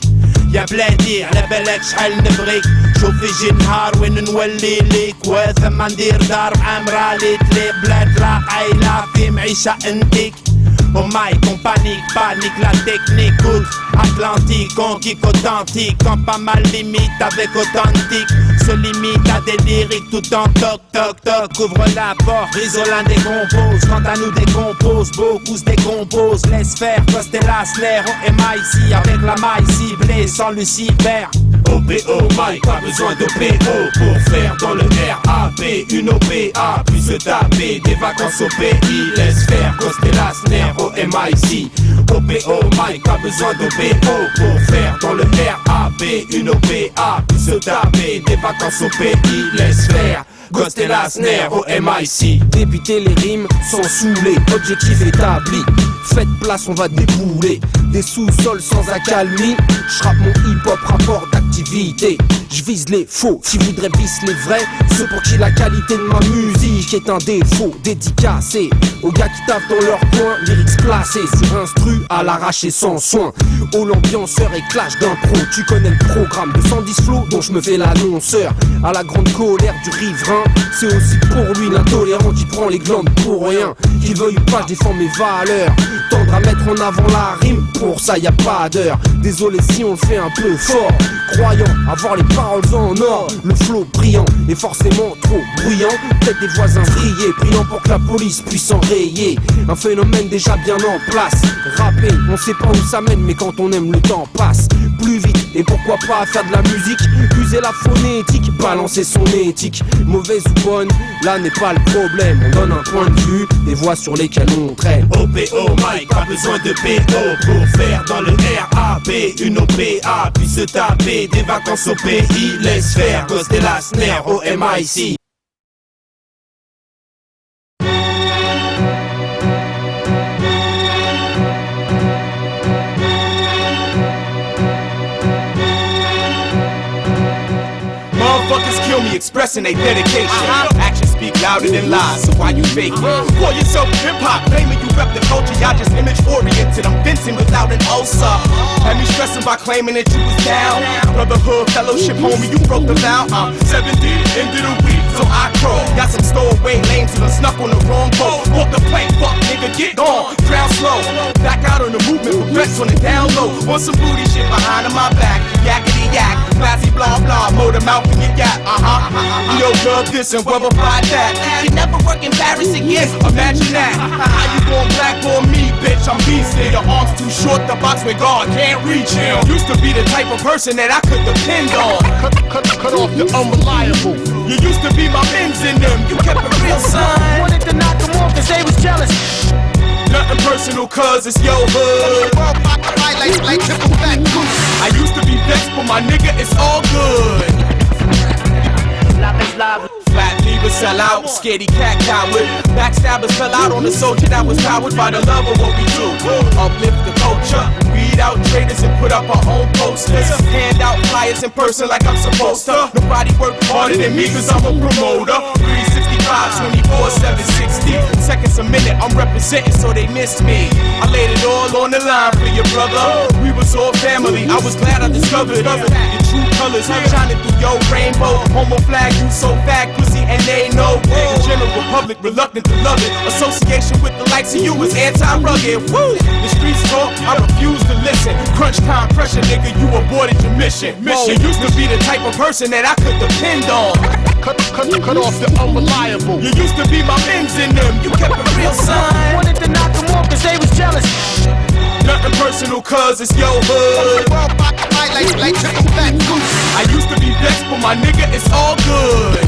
Speaker 13: يا بلادي على بالك شحال نبغيك شوف يجي النهار وين نولي ليك وثما ندير دار عامرة ليك لي بلاد لا عايلة في معيشة انتيك. Au mic, on panique la technique cool. Atlantique, on kick authentique. Quand pas mal limite avec authentique. Se limite à des lyriques tout en toc toc toc. Ouvre la porte, Risolin décompose. Quant à nous décompose, beaucoup se décomposent. Laisse faire, poster la snare. On MIC avec la maille ciblée sans Lucifer.
Speaker 12: OPO, Mike, pas besoin d'OPO pour faire dans le RAP. Une OPA, puis se taper des vacances au pays. Laisse faire, poster la snare au MIC. OPO, Mike, pas besoin d'OPO pour faire dans le RAP. Une OPA, puis se taper des vacances au pays. Laisse faire. Ghost et la snare au MIC.
Speaker 14: Débiter les rimes sans saouler, objectif établi. Faites place, on va débouler. Des sous-sols sans accalmie. J'rappe mon hip-hop, rapport d'activité. J'vise les faux, qui voudraient viser les vrais. Ceux pour qui la qualité de ma musique est un défaut. Dédicacé aux gars qui taffent dans leur coin. Lyrics placés sur instru à l'arraché sans soin. Au l'ambianceur et clash d'impro. Tu connais le programme de 110 flots dont je me fais l'annonceur. À la grande colère du riverain. C'est aussi pour lui l'intolérant qui prend les glandes pour rien. Qu'il veuille ou pas, je défends mes valeurs. Tendre à mettre en avant la rime, pour ça y a pas d'heure. Désolé si on le fait un peu fort. Croyant avoir les paroles en or. Le flow brillant est forcément trop bruyant. Peut-être des voisins vrillés, priant pour que la police puisse enrayer un phénomène déjà bien en place. Rapper, on sait pas où ça mène, mais quand on aime le temps passe plus vite. Et pourquoi pas faire de la musique, user la phonétique, balancer son éthique. Mauvaise ou bonne, là n'est pas le problème. On donne un point de vue, des voies sur lesquelles on traîne.
Speaker 12: OPO, Mike, pas besoin de PO pour faire dans le RAP. Une OPA, puis se taper des vacances au pays. Laisse faire, Ghost et la snare au MIC.
Speaker 2: Motherfuckers kill me expressing their dedication. Actions speak louder than lies, so why you fake it? Call yourself hip-hop, claiming you rep the culture. Y'all just image-oriented, I'm venting without an ulcer. Had me stressing by claiming that you was down. Brotherhood, fellowship, homie, you broke the vow. I'm 70, end of the week, so I crawl. Got some stowaway lanes and I snuck on the wrong boat. Walk the plank, fuck nigga, get gone. Drown slow, back out on the movement with threats on the down low. Want some booty shit behind my back, yakety yak, classy blah blah, motor mouth in your gap, Yo, dub this and rubberify that. You never work in Paris again, imagine that. How you gon' blackball me, bitch? I'm beastin'. Your arms too short, the box with God can't reach him. Used to be the type of person that I could depend on. Cut off the unreliable. You used to be my men's in them, you kept it real, son.
Speaker 10: Wanted to knock them off cause they was jealous.
Speaker 2: Nothing personal cause it's your hood. Like triple fat goose. I used to be vexed, but my nigga, it's all good. Flat leavers sell out, scaredy cat coward. Backstabbers fell out on a soldier that was powered by the love of what we do. Uplift the culture, weed out traders and put up our own posters. Hand out flyers in person like I'm supposed to. Nobody work harder than me cause I'm a promoter. 365, 24, 760 seconds a minute, I'm representing so they missed me. I laid it all on the line for your brother. We was all family, I was glad I discovered your true colors shining through your rainbow. Homo flag, you so fat, pussy, and they know. The general public reluctant to love it. Association with the likes of you is anti-rugged. Woo! The streets talk, I refuse to listen. Crunch time pressure, nigga, you aborted your mission. You used to be the type of person that I could depend on. Cut off the unreliable. You used to be my men's in them, you kept it real, son.
Speaker 10: Wanted to knock them off cause they was jealous.
Speaker 2: Nothing personal cause it's your hood. Like triple fat goose. I used to be vexed, but my nigga, it's all good.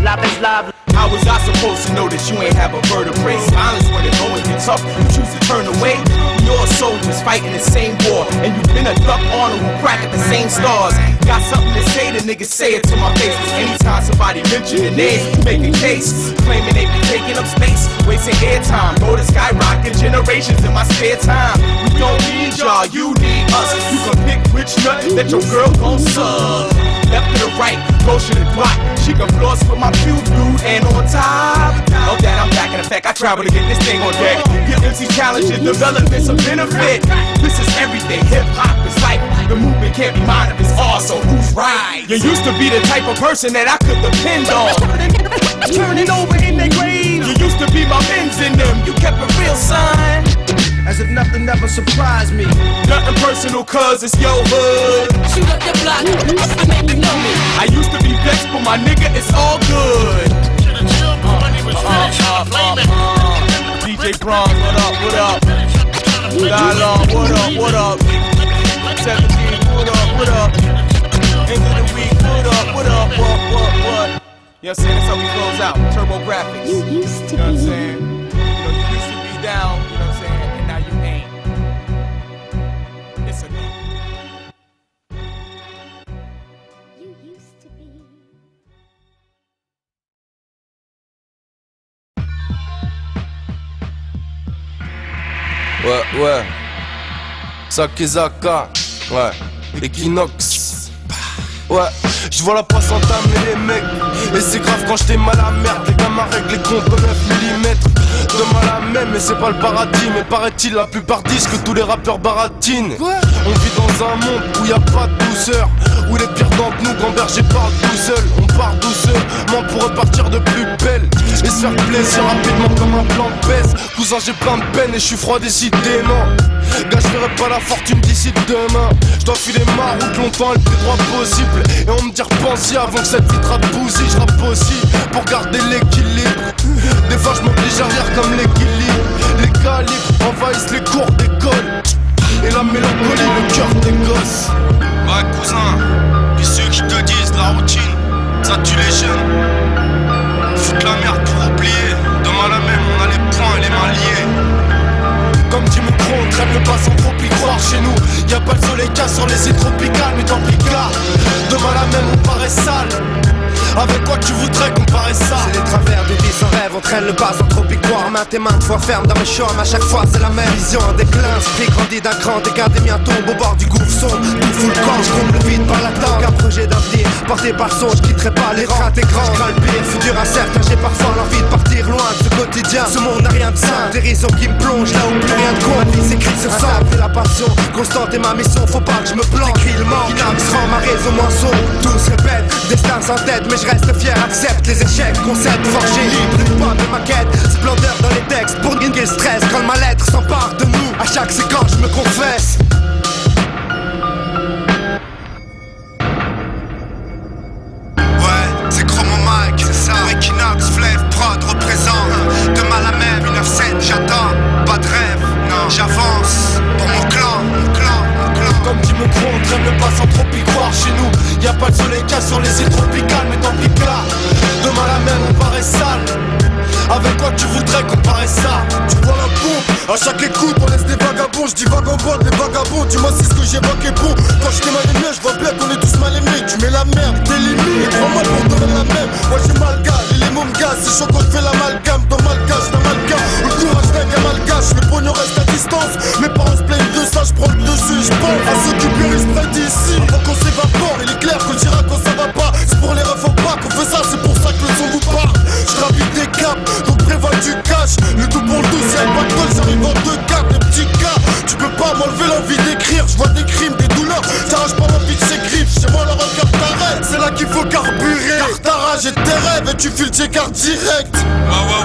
Speaker 10: Love is love.
Speaker 2: How was I supposed to know that you ain't have a vertebrae? Silence when it going get tough, you choose to turn away. We your soldiers fighting the same war. And you've been a duck honor who crack at the same stars. Got something to say, the niggas say it to my face. Anytime somebody mention your name, you make a case. Claiming they be taking up space, wasting airtime. Go to skyrocketing generations in my spare time. We don't need y'all, you need us. You can pick which nut that your girl gon' suck. Left to the right, closer to the block. She can floss with my pew dude and on top. Know that I'm back in effect, I travel to get this thing on deck. Give MC challenges, development's a benefit. This is everything, hip-hop is life. The movement can't be mine if it's all, so who's right? You used to be the type of person that I could depend on. Turning over in their graves. You used to be my men's in them, you kept it real, son.
Speaker 10: As if nothing ever surprised me.
Speaker 2: Nothing personal, cause it's your hood.
Speaker 4: Shoot up the block, make you know me.
Speaker 2: I used to be vexed, but my nigga, it's all good. DJ Bron, what up, what up? Dialogue, what up? 17, what up? End of the week, what up? You know what I'm saying? That's how we close out. Turbo Graphics. You used to be. You know what I'm saying? You used to be down, you know what I'm saying? And now you ain't. It's a no.
Speaker 15: You used to be.
Speaker 16: Ouais. Sakezaka. Ouais. Equinox. Ouais, je vois la passe entamer les mecs. Et c'est grave quand j'étais mal à merde. Les gamins règlent les comptes de 9 mm. De mal à même, mais c'est pas le paradis. Mais paraît-il, la plupart disent que tous les rappeurs baratinent. On vit dans un monde où y a pas de douceur. Où les pires d'entre nous, quand berger parle tout seul. On part doucement pour repartir de plus belle. Et se faire plaisir rapidement comme un plan de baisse. Cousin, j'ai plein de peine et je suis froid décidément. Gars, je verrai pas la fortune d'ici demain. Je dois filer ma route longtemps et le plus droit possible. Et on me dit repense avant que cette vie te bousille. Je rappe aussi pour garder l'équilibre. Des fois je m'oblige arrière comme l'équilibre. Les calibres envahissent les cours d'école. Et la mélancolie, le cœur des gosses. Ouais cousin, qu'est-ce que je te dise, la routine, ça tue les jeunes. Foutre la merde pour oublier. Demain la même, on a les poings et les mains liés. Comme dit mon gros, on traîne le pas sans trop y croire chez nous. Y'a pas le soleil casse sur les îles tropicales, mais tant pis que là, demain la même on paraît sale. Avec quoi tu voudrais comparer ça?
Speaker 17: C'est les travers de vie sans rêve, on traîne le pas sans trop y croire. Maintes et maintes fois ferme dans mes choix, mais à chaque fois c'est la même vision. Un déclin, esprit grandit d'un cran, dès qu'un des miens tombe au bord du gouffre sombre. Tout fout le camp, je comble le vide par la tente. Un projet d'avenir, porté par le son, je quitterai pas les rangs. T'es grand, je crains le pire, futur incertain, j'ai parfois l'envie de partir loin de ce quotidien. Ce monde n'a rien de sain, dérision qui me plonge là où plus rien de compte. Ma vie s'écrit sur ça, c'est la passion constante et ma mission, faut pas que je me plante. J'écris le manque, Inox rend ma raison moins sombre. Tout se répète, destin sans tête, mais je reste fier, accepte les échecs, concept forgé, libre, une pas de maquette, splendeur dans les textes, pour guider le stress, quand ma lettre s'empare de nous, à chaque séquence je me confesse. Ouais, c'est Chromo Mike, c'est ça, Equinox, Flav, Prod, représente, de mal à même, 1h07, j'attends, pas de rêve, non, j'avance, pour mon clan.
Speaker 16: Comme dit mon gros, on traîne le pas sans trop y croire chez nous. Y'a pas de soleil casse sur les îles tropicales, mais tant pis que là, demain la même on paraît sale. Avec quoi tu voudrais comparer ça?
Speaker 18: Tu vois la pompe, à chaque écoute on laisse des vagabonds. Je dis vagabond, des vagabonds, dis-moi si ce que j'évoque est bon. Quand je t'ai mal aimé, je vois bien qu'on est tous mal aimés. Tu mets la merde, t'es limite, et crois-moi pour donner la même. Moi j'ai mal gaz, les mots me gaz, c'est chaud quand je fais l'amalgame. Dans malgache, d'amalgame, le courage d'un gars malgache. Le pognon reste à distance, mes parents se plaignent de ça, je prends le dessus, je pense à ceux qui périssent près d'ici. Avant qu'on s'évapore, il est clair qu'on dira quand ça va pas. C'est pour les refs pas qu'on fait ça, c'est pour ça que le son vous parle. Je gravis des caps, donc prévois du cash. Le tout pour le tout, si y'a pas de bol, j'arrive en 2-4, les petits gars. Tu peux pas m'enlever l'envie d'écrire, je vois des crimes, des douleurs. J'arrache pas l'envie de ses griffes, chez moi le regard t'arrête. C'est là qu'il faut carburer, car ta rage et tes rêves, et tu files tes cartes direct.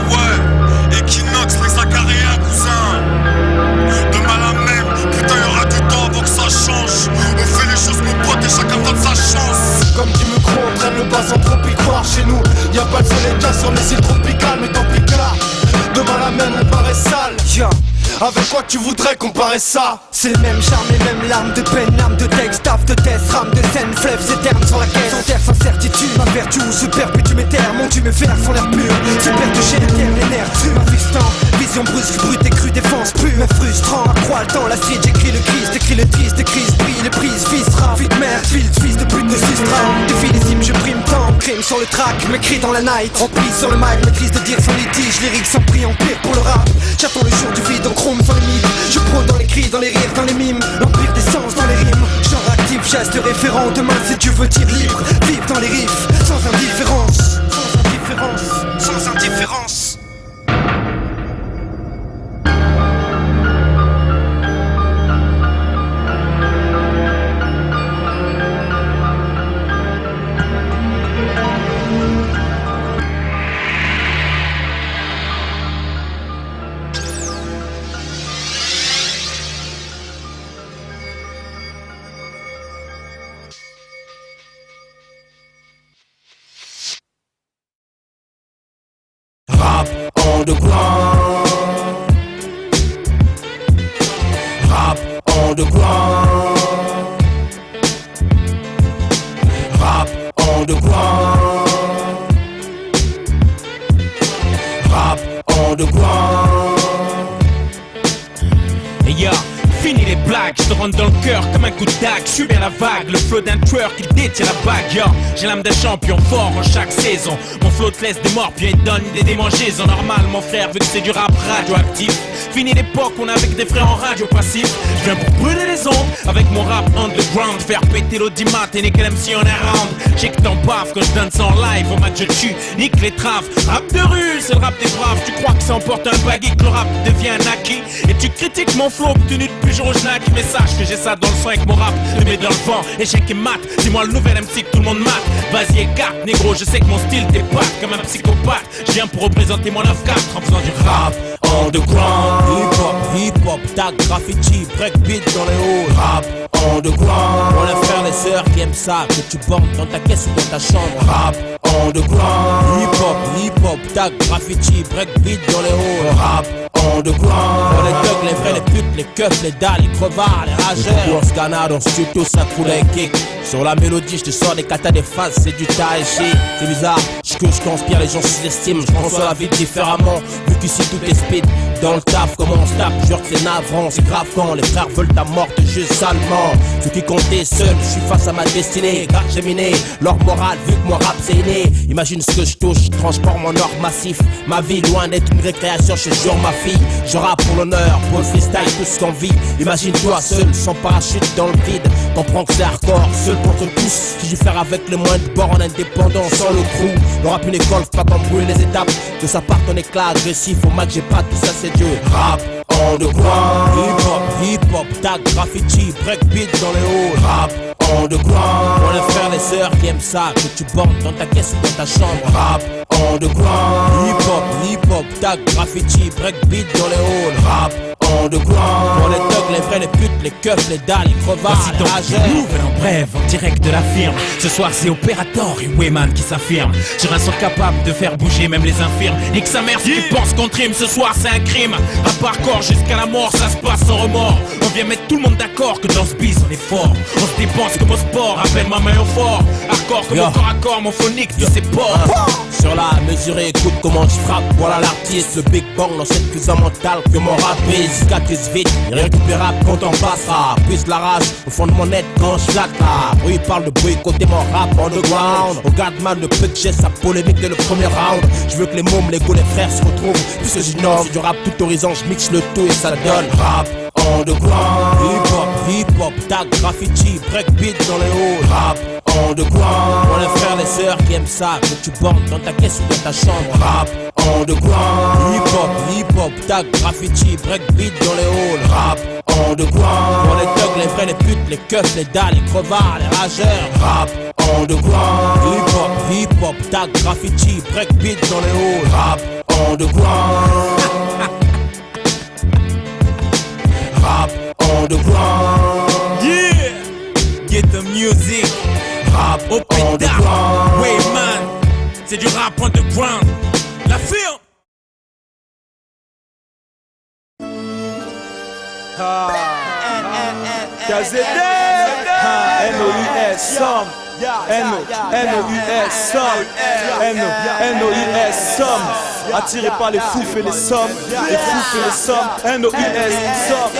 Speaker 19: Ouais, Equinox, les Zacharia, cousin. Demain la même, putain y'aura du temps avant que ça change. On fait les choses mon pote et chacun donne sa chance.
Speaker 16: Comme dit me gros, on traîne le pas sans trop y croire chez nous. Y'a pas de soleil casse sur les îles tropicales, mais tant pis que là, demain la même on paraît sale. Avec quoi tu voudrais comparer ça?
Speaker 17: C'est le même charme et même larme de peine, larme de texte, taf de test, rame de scène, fleuves éternes sur la caisse. Sans terre, sans certitude, ma vertu se perpétue mes terres, mon tu me faire font l'air pur. C'est perte de chair, terre, les nerfs, tu ma fistant. Vision brusque, brute et crue, défense plus, mais frustrant. À croire le temps
Speaker 8: sur le track, m'écrit dans la night. Rempli sur le mic, maîtrise de dire sans litige. Lyrique sans prix en pire pour le rap. J'attends le jour du vide en chrome sans limite. Je prône dans les cris, dans les rires, dans les mimes. L'empire des sens dans les rimes. Genre actif, geste référent. Demain si Dieu veut tir libre. Vive dans les riffs, sans indifférence. Sans indifférence, sans indifférence.
Speaker 12: Rap underground. Rap underground. Rap underground. Rap underground.
Speaker 13: Et ya, fini les blagues, je te rentre dans le cœur comme un coup de dague. Je suis bien la vague, le flow d'un tueur qui détient la bague. Yo, j'ai l'âme d'un champion fort en chaque saison. Mon flow te laisse des morts, puis il donne des démangeaisons. Normal mon frère, vu que c'est du rap radioactif. Fini l'époque, on est avec des frères en radio passif. Je viens pour brûler les ondes avec mon rap underground. Faire péter l'audimat et niquer l'MC en around. J'ai que t'en baves quand je donne ça en live. Au match je tue, nique les traves. Rap de rue, c'est le rap des braves. Tu crois que ça emporte un baggy, que le rap devient un acquis. Et tu critiques mon flow, obtenu depuis jour au schnack. Mais sache que j'ai ça dans le sang avec mon rap. Le mets dans le vent, échec et mat. Dis-moi le nouvel MC que tout le monde mate. Vas-y écarte, négro, je sais que mon style t'épate comme un psychopathe. Je viens pour représenter mon 9-4 en faisant du rap
Speaker 12: underground.
Speaker 13: Hip-hop, tag, graffiti, breakbeat dans les halls.
Speaker 12: Rap underground.
Speaker 13: Pour les frères, les sœurs qui aiment ça, que tu bandes dans ta caisse ou dans ta chambre.
Speaker 12: Rap underground.
Speaker 13: Hip-hop, tag, graffiti, breakbeat dans les halls.
Speaker 12: Rap underground.
Speaker 13: Pour les thugs, les vrais, les putes, les keufs, les dalles, les crevards, les rageurs. On se canard, on se tue tous, ça coule un kick. Sur la mélodie, je te sors des katas, des phases, c'est du tai chi. C'est bizarre, que je conspire, les gens sous-estiment. Je conçois la vie différemment, vu qu'ici tout est speed. Dans le taf, comment on se tape, jure que c'est navrant. C'est grave quand les frères veulent ta mort, te juste salement. Ceux qui comptaient seuls, je suis face à ma destinée. Car j'ai miné leur morale, vu que mon rap c'est inné. Imagine ce que je touche, je transforme mon or massif. Ma vie loin d'être une récréation, je jure ma fille. Je rappe pour l'honneur, pour le freestyle, tout ce qu'on vit. Imagine-toi seul, sans parachute dans le vide. Comprends que c'est hardcore, seul contre tous. Si je faire avec le moins de bord en indépendant, sans le crew. Le rap une école, faut pas t'embrouiller les étapes. Que ça parte en éclat agressif, au match j'ai pas tout ça c'est Dieu.
Speaker 12: Rap underground.
Speaker 13: Hip-hop, tag, graffiti, breakbeat dans les halls.
Speaker 12: Rap underground.
Speaker 13: Pour les frères, les sœurs qui aiment ça, que tu bandes dans ta caisse ou dans ta chambre.
Speaker 12: Rap underground.
Speaker 13: Hip-hop, tag, graffiti, breakbeat dans les halls.
Speaker 12: Rap underground.
Speaker 13: Pour les thugs, les vrais, les putes, les keufs, les dalles, les crevards, les rageurs.
Speaker 20: Nouvelle en brève, en direct de la firme. Ce soir c'est Operator et Wayman qui s'affirment. Sur un son capable de faire bouger même les infirmes. Nique sa mère si tu penses qu'on trime, ce soir c'est un crime. Rap hardcore jusqu'à la mort, ça se passe sans remords. On vient mettre tout le monde d'accord que dans ce biz on est fort. On se dépense comme au sport, rappelle ma main au fort. Hardcore comme au corps à corps, mon phonique de ses ports.
Speaker 13: Sur la mesure, écoute comment je frappe. Voilà l'artiste, le Big Bang dans cette puissance mentale que mon rap est. Cicatrise vite, irrécupérable quand on passera. Puisse la rage au fond de mon net quand je flatte là. Oui, il parle de boycotter mon rap underground. Regarde man, le peu de geste, sa polémique dès le premier round. Je veux que les mômes, les go, les frères se retrouvent. Puisque j'innove, du rap tout horizon, je mixe le tout et ça donne
Speaker 12: rap underground.
Speaker 13: Hip-hop, tag, graffiti, breakbeat dans les halls.
Speaker 12: Rap underground.
Speaker 13: Pour les frères, les sœurs qui aiment ça, que tu bandes dans ta caisse ou dans ta chambre.
Speaker 12: Rap underground.
Speaker 13: Hip-hop, tag, graffiti, breakbeat dans les halls.
Speaker 12: Rap underground.
Speaker 13: Pour les thugs, les vrais, les putes, les keufs, les dalles, les crevards, les rageurs.
Speaker 12: Rap underground.
Speaker 13: Hip-hop, tag, graffiti, breakbeat dans les halls.
Speaker 12: Rap underground. Rap underground.
Speaker 20: Yeah, get the music.
Speaker 12: Rap
Speaker 20: underground. Wayman, c'est du rap underground. La firme.
Speaker 5: KZD, N-O-U-S, somme. N-O-U-S, somme. N-O-U-S, somme. Attiré par les fouf et les sommes. Les fouf et les sommes. N-O-U-S, somme.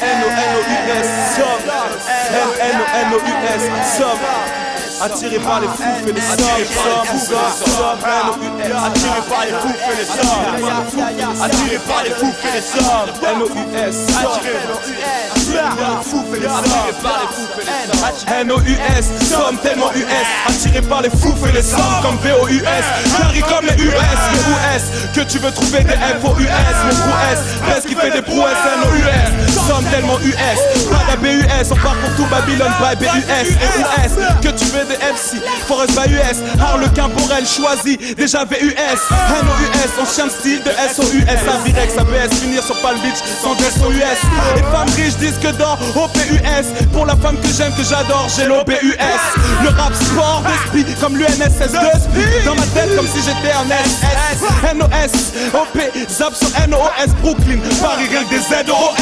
Speaker 5: N-O-U-S, somme. N-O-U-S, somme. Attiré par les fous, fait les sommes. Attiré par les fous, fait les sommes. Attiré par les fous, fait les sommes. NOUS, NOUS, somme tellement US. Attiré par les fous, fait les sommes comme VOUS. Carry comme les US, que tu veux trouver des FOUS. Mon trou S, presque qui fait des prouesses. NOUS, somme tellement US. Pas d'ABUS, on part pour tout Babylone by BUS et US. Que tu veux des FC, Forest by US. Harlequin pour elle choisi, déjà VUS. NOUS, on chien de style de SOUS. Avirex, ABS, finir sur Palm Beach sans SOUS. Les femmes riches disent que d'or au PUS. Pour la femme que j'aime, que j'adore, j'ai l'OBUS. Le rap sport de spi, comme l'UNSS de spi. Dans ma tête comme si j'étais un SS. NOS, OP, zap sur NOS. Brooklyn, Paris, rien que des ZOS.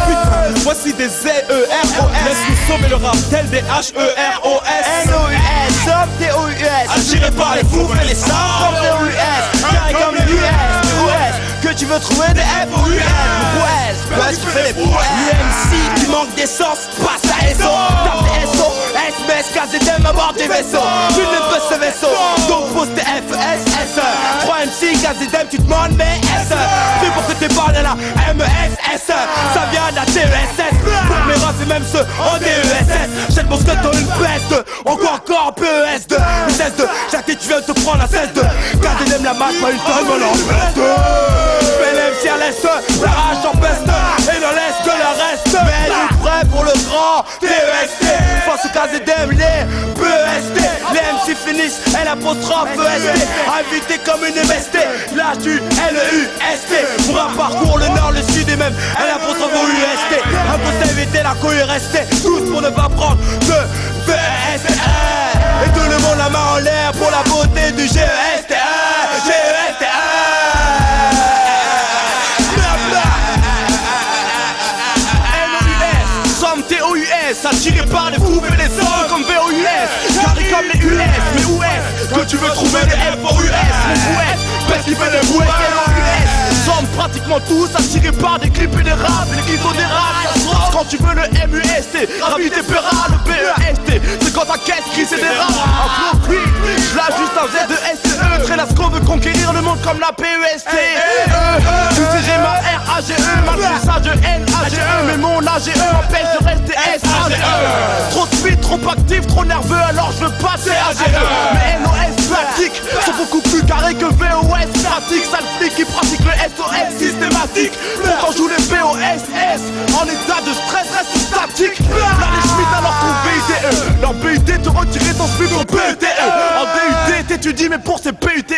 Speaker 5: Putain, voici des ZEROS. Laisse-nous sauver le rap tel des HEROS.
Speaker 8: NOUS, somme TOUS.
Speaker 5: Attiré par les fous, fais les sommes.
Speaker 8: Comme TOUS, carré comme les US. Que tu veux trouver des FOUS. Parce que tu fais les prouesses.
Speaker 1: L'UMC qui manque d'essence, passe à SO. Tape des SO, SMS, KZM à bord des vaisseaux. Tu ne peux ce vaisseau, donc pose tes FES. 3 MC, KZM, tu demandes mais S. C'est pour que tu parles de la MESS. Ça vient de la TESS. Pour mes rats, c'est même ceux en DESS. Jette mon scotto une peste, encore PES2. Une cesse de, chaque tu viens de te prendre la cesse de. KZM la masse, pas une tonne, mais l'empeste. Fais l'MC à l'est, la rage t'empeste. Et ne laisse que le reste. Mais nous prêts pour le grand TEST. Face au KZM, les PEST. Les MC finissent, l'apostrophe EST. Invité comme une MST. L'âge du LEUST. Pour un parcours, le nord, le sud et même l'apostrophe UST. Impossible d'éviter la co-URST. Tous pour ne pas prendre de VST. Et tout le monde la main en l'air pour la beauté du GEST. GEST. Attiré par les fous et les hommes comme VOUS. Carré comme les US, mais où est-ce que tu veux trouver des FOUS? Mais où est-ce parce qu'il fait des bouets? NOUS sommes pratiquement tous attirés par des clips et des raps. Les clips des raps, ça se lance quand tu veux le MUST. Rapide et péra, le BEST. C'est quand ta caisse crie, c'est des raps. Un flow quick, je lâche juste un Z de SE. Très lasco veut conquérir le monde comme la PEST. Tu dirais ma RAGE, malgré ça je NAGE. Mais mon AGE m'empêche de rester SAGE. Trop de speed, trop actif, trop nerveux, alors je veux passer AGE. Mais NOS pratique sont beaucoup plus carrés que VOS pratique. Sale flic qui pratique le SOS systématique. Pourtant joue les BOSS en état de stress, reste statique. Là les Schmitt alors ton BITE. Leur BIT te retirer ton speed au BTE. En DUT t'étudies mais pour ces BUTES.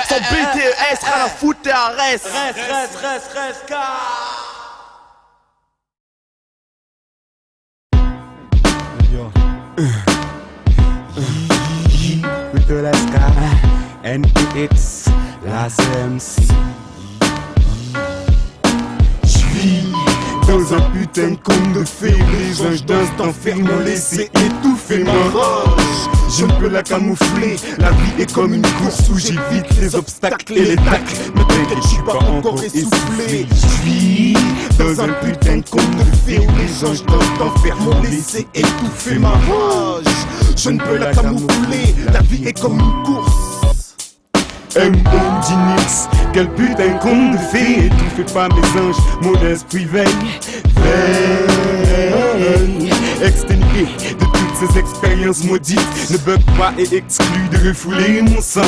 Speaker 1: Sans BTES, rien à foutre, t'es à reste. Reste, car
Speaker 21: with the last guy and it's last MC. J'vis dans un putain de conte de fées où les anges d'instant ferme m'ont laissé étouffer ma rage. Je ne peux la camoufler, la vie est comme une course où j'évite les obstacles et les tacles. Mais t'inquiète, je suis pas encore essoufflé. J'vis dans un putain de conte de fées où les anges d'instant ferme m'ont laissé étouffer ma rage. Je ne peux la camoufler, la vie est comme une course. M.O.G.Nix, quel putain conte de fées, étouffé par mes anges, mon esprit veille. Exténué de toutes ces expériences maudites, ne bug pas et exclu de refouler mon sang.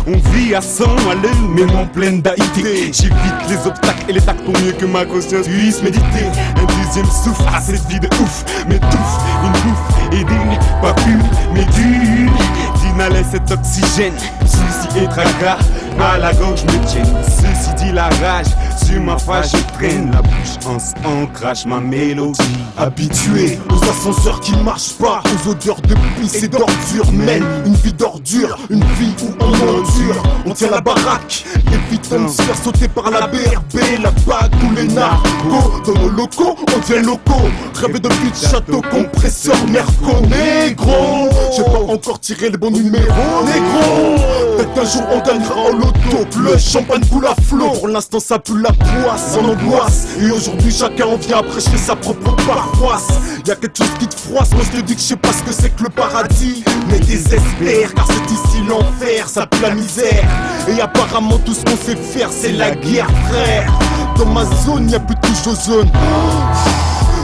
Speaker 21: On vit à 100 à l'heure, même en pleine d'Haïti. J'évite les obstacles et les tacles pour mieux que ma conscience puisse méditer. Un deuxième souffle à cette vie de ouf, m'étouffe, une bouffe aidée, pas pure, mais dure. D'inhaler cet oxygène, souci et tracas, à la gorge me tienne. Ceci dit la rage, sur ma face je traîne la bouche en crache ma mélodie.
Speaker 18: Habitué aux ascenseurs qui marchent pas, aux odeurs de pisse et d'ordures. Mène une vie d'ordure, une vie où on endure. On tient la baraque, évitant de se faire sauter par la BRB, la bague ou les narcos. Dans nos locaux, on devient locaux. Rêve de but de château, compresseur, merco, négro. J'ai pas encore tiré le bon numéro, négro. Peut-être qu'un jour on gagnera au loto. Le champagne coule à flot. Pour l'instant ça pue la poisse, en angoisse. Et aujourd'hui chacun en vient à prêcher sa propre paroisse. Y'a quelque chose qui te froisse, moi je te dis que je sais pas ce que c'est que le paradis. Mais désespère, car c'est ici l'enfer, ça pue la misère. Et apparemment tout ce qu'on sait faire c'est la guerre, frère. Dans ma zone y'a plus de touche aux zones.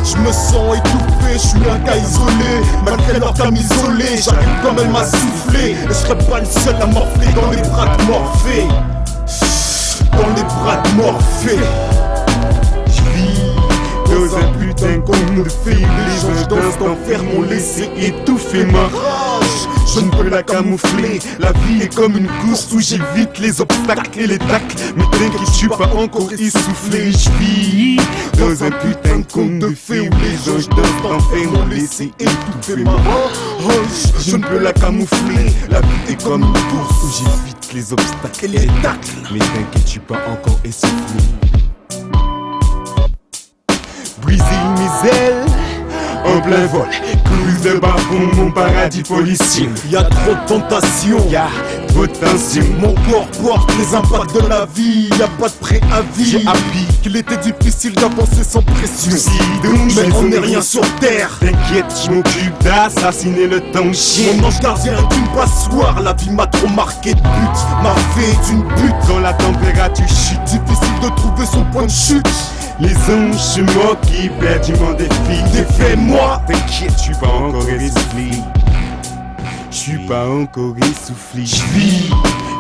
Speaker 18: Je me sens étouffé, je suis un cas isolé. Malgré leur cam isolé, j'arrive comme elle m'a soufflé. Et je serai pas le seul à morfler dans les bras de Morphée. Dans les bras de Morphée.
Speaker 21: Dans un putain conte de fées, les anges dansent d'enfer m'ont laissé étouffer ma rage. Je ne peux la camoufler, la vie est comme une course où j'évite les obstacles et les tacles. Mais t'inquiète, je suis pas encore essoufflé. Je vis dans un putain de conte de fées où les anges dansent d'enfer m'ont laissé étouffer ma rage. Je ne peux la camoufler, la vie est comme une course où j'évite les obstacles et les tacles. Mais t'inquiète, je suis pas encore essoufflé. Briser mes ailes en plein vol, cruise de bas-fond, mon paradis policier.
Speaker 18: Y'a trop de tentation,
Speaker 21: y'a trop de tension.
Speaker 18: Mon corps porte les impacts de la vie, y'a pas de préavis.
Speaker 21: J'ai appris
Speaker 18: qu'il était difficile d'avancer sans pression.
Speaker 21: Si donc
Speaker 18: mais on n'est rien sur terre.
Speaker 21: T'inquiète, je m'occupe d'assassiner le temps chien.
Speaker 18: Mon ange gardien est une passoire, la vie m'a trop marqué de but. Ma fée est une pute.
Speaker 21: Quand la température chute,
Speaker 18: difficile de trouver son point de chute.
Speaker 21: Les anges, je suis moi qui perdu mon défi.
Speaker 18: Défais-moi.
Speaker 21: T'inquiète, je suis pas encore essoufflé. Je suis pas encore essoufflé. Je vis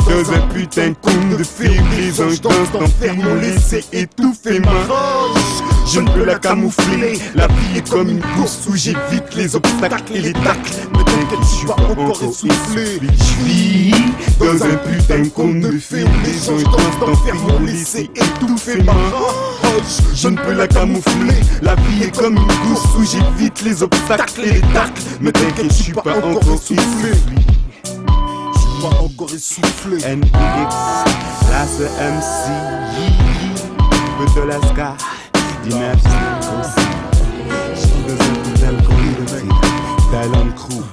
Speaker 21: dans un putain de conte de fées. Les anges dansent d'enfer m'ont laissé étouffer ma rage. Je ne peux la camoufler, la vie est comme une course où j'évite les obstacles et les tacles.
Speaker 18: Mais t'inquiète, je suis pas encore essoufflé.
Speaker 21: Je vis dans un putain de conte de fées. Les anges dansent d'enfer m'ont laissé étouffer ma rage. Je ne peux la camoufler, la vie est comme une course où j'évite les obstacles et les tacles. Mais t'inquiète, je suis pas encore essoufflé.
Speaker 18: Je suis pas encore essoufflé.
Speaker 21: NX, là c'est MC, Yee, Betolaska, Dynasty, je suis dans un putain de conte de fées. Talent Crew,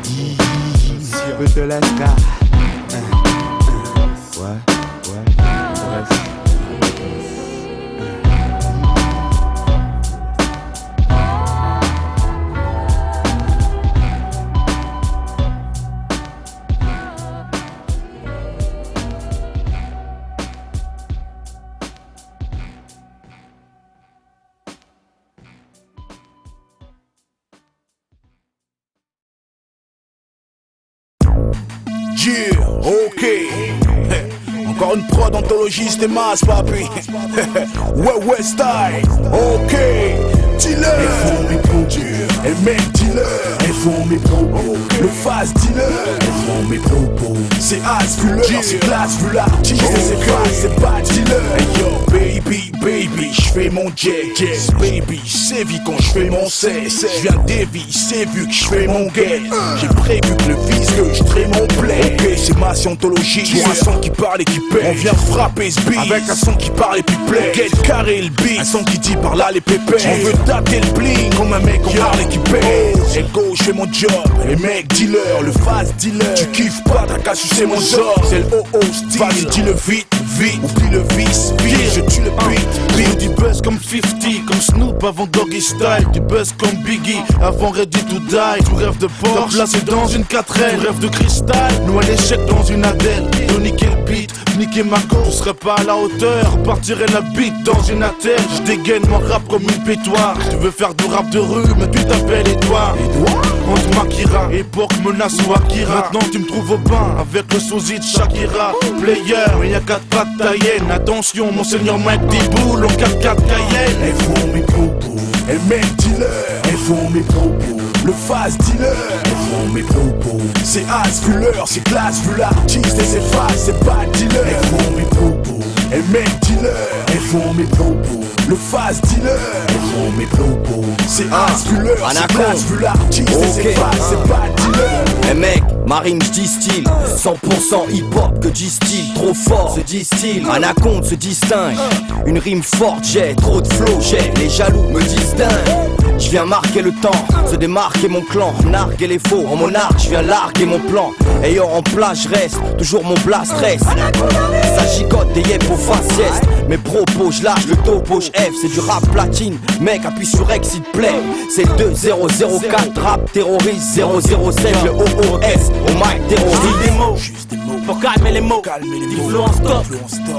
Speaker 21: Yee, Betolaska, ouais.
Speaker 3: Yeah, ok. Encore une prod anthologie, c'était masse, papi. Ouais, style. Ok. Dealer. Elles font mes propos. Elles mec dealer. Elles font mes propos. Le fast dealer. Elles font mes propos. C'est as vu l'heure, c'est classe vu l'artiste. C'est classe, c'est pas dealer. Hey yo, baby, j'fais mon jazz. Baby, c'est vu quand j'fais mon cesse. J'viens d'Evie, c'est vu que j'fais mon guet. J'ai prévu que le vice que j'trais mon play. Ok, c'est ma scientologie. Pour un son qui parle et qui paie. On vient frapper ce beat avec un son qui parle et puis plaît. Get carré le beat, un son qui dit par là les pépés. On veut dater le bling comme un mec on parle et qui paie. Et go, j'fais mon job. Les mecs dealer, le fast dealer. Tu kiffes pas, t'as qu'à sucer mon genre. C'est le OO style. Vas-y, dis-le vite. Oublie le vice, je tue le beat.
Speaker 2: Du buzz comme 50, comme Snoop avant Doggy Style. Du buzz comme Biggie avant Ready to Die. Tu rêves de Porsche, placé dans une 4L. Tu rêves de cristal, nous à l'échec dans une Adèle. De niquer le beat, niquer ma go. Je serais pas à la hauteur, partirais la bite dans une attelle. Je dégaine mon rap comme une pétoire. Tu veux faire du rap de rue, mais tu t'appelles Edouard. Entre Makira, époque menace ou Akira. Maintenant tu me trouves au bain avec le sosie de Shakira. Player, mais y'a 4 pattes Cayenne. Attention, mon seigneur Mike Diboul en 4-4 Cayenne.
Speaker 3: Elles font mes propos, elles mec dealer. Elles font mes propos, le fast dealer. Elles font mes propos, c'est as vu l'heure, c'est classe vu l'artiste. Et c'est fast, c'est pas dealer. Elles font mes propos, elles mec dealer. Elles font mes propos, le fast dealer. Elles font mes propos, c'est as vu l'heure, c'est classe vu l'artiste. Et c'est fast, c'est pas dealer.
Speaker 22: Eh mec,
Speaker 6: Marine j'distille 100% hip-hop que distille. Trop fort se distille, Anaconde se distingue. Une rime forte, j'ai trop de flow, j'ai les jaloux me distinguent. Je viens marquer le temps, se démarquer mon clan, narguer les faux, en monarque, je viens larguer mon plan. Ayant en place, je reste, toujours mon blast reste. Ça gigote des yep aux faciès. Mes propos, je lâche le topo, F, c'est du rap platine. Mec, appuie sur X s'il te plaît. C'est 2004, rap terroriste 007, le OOS, au mic terroriste.
Speaker 10: Pour calmer les mots, du flow en stop,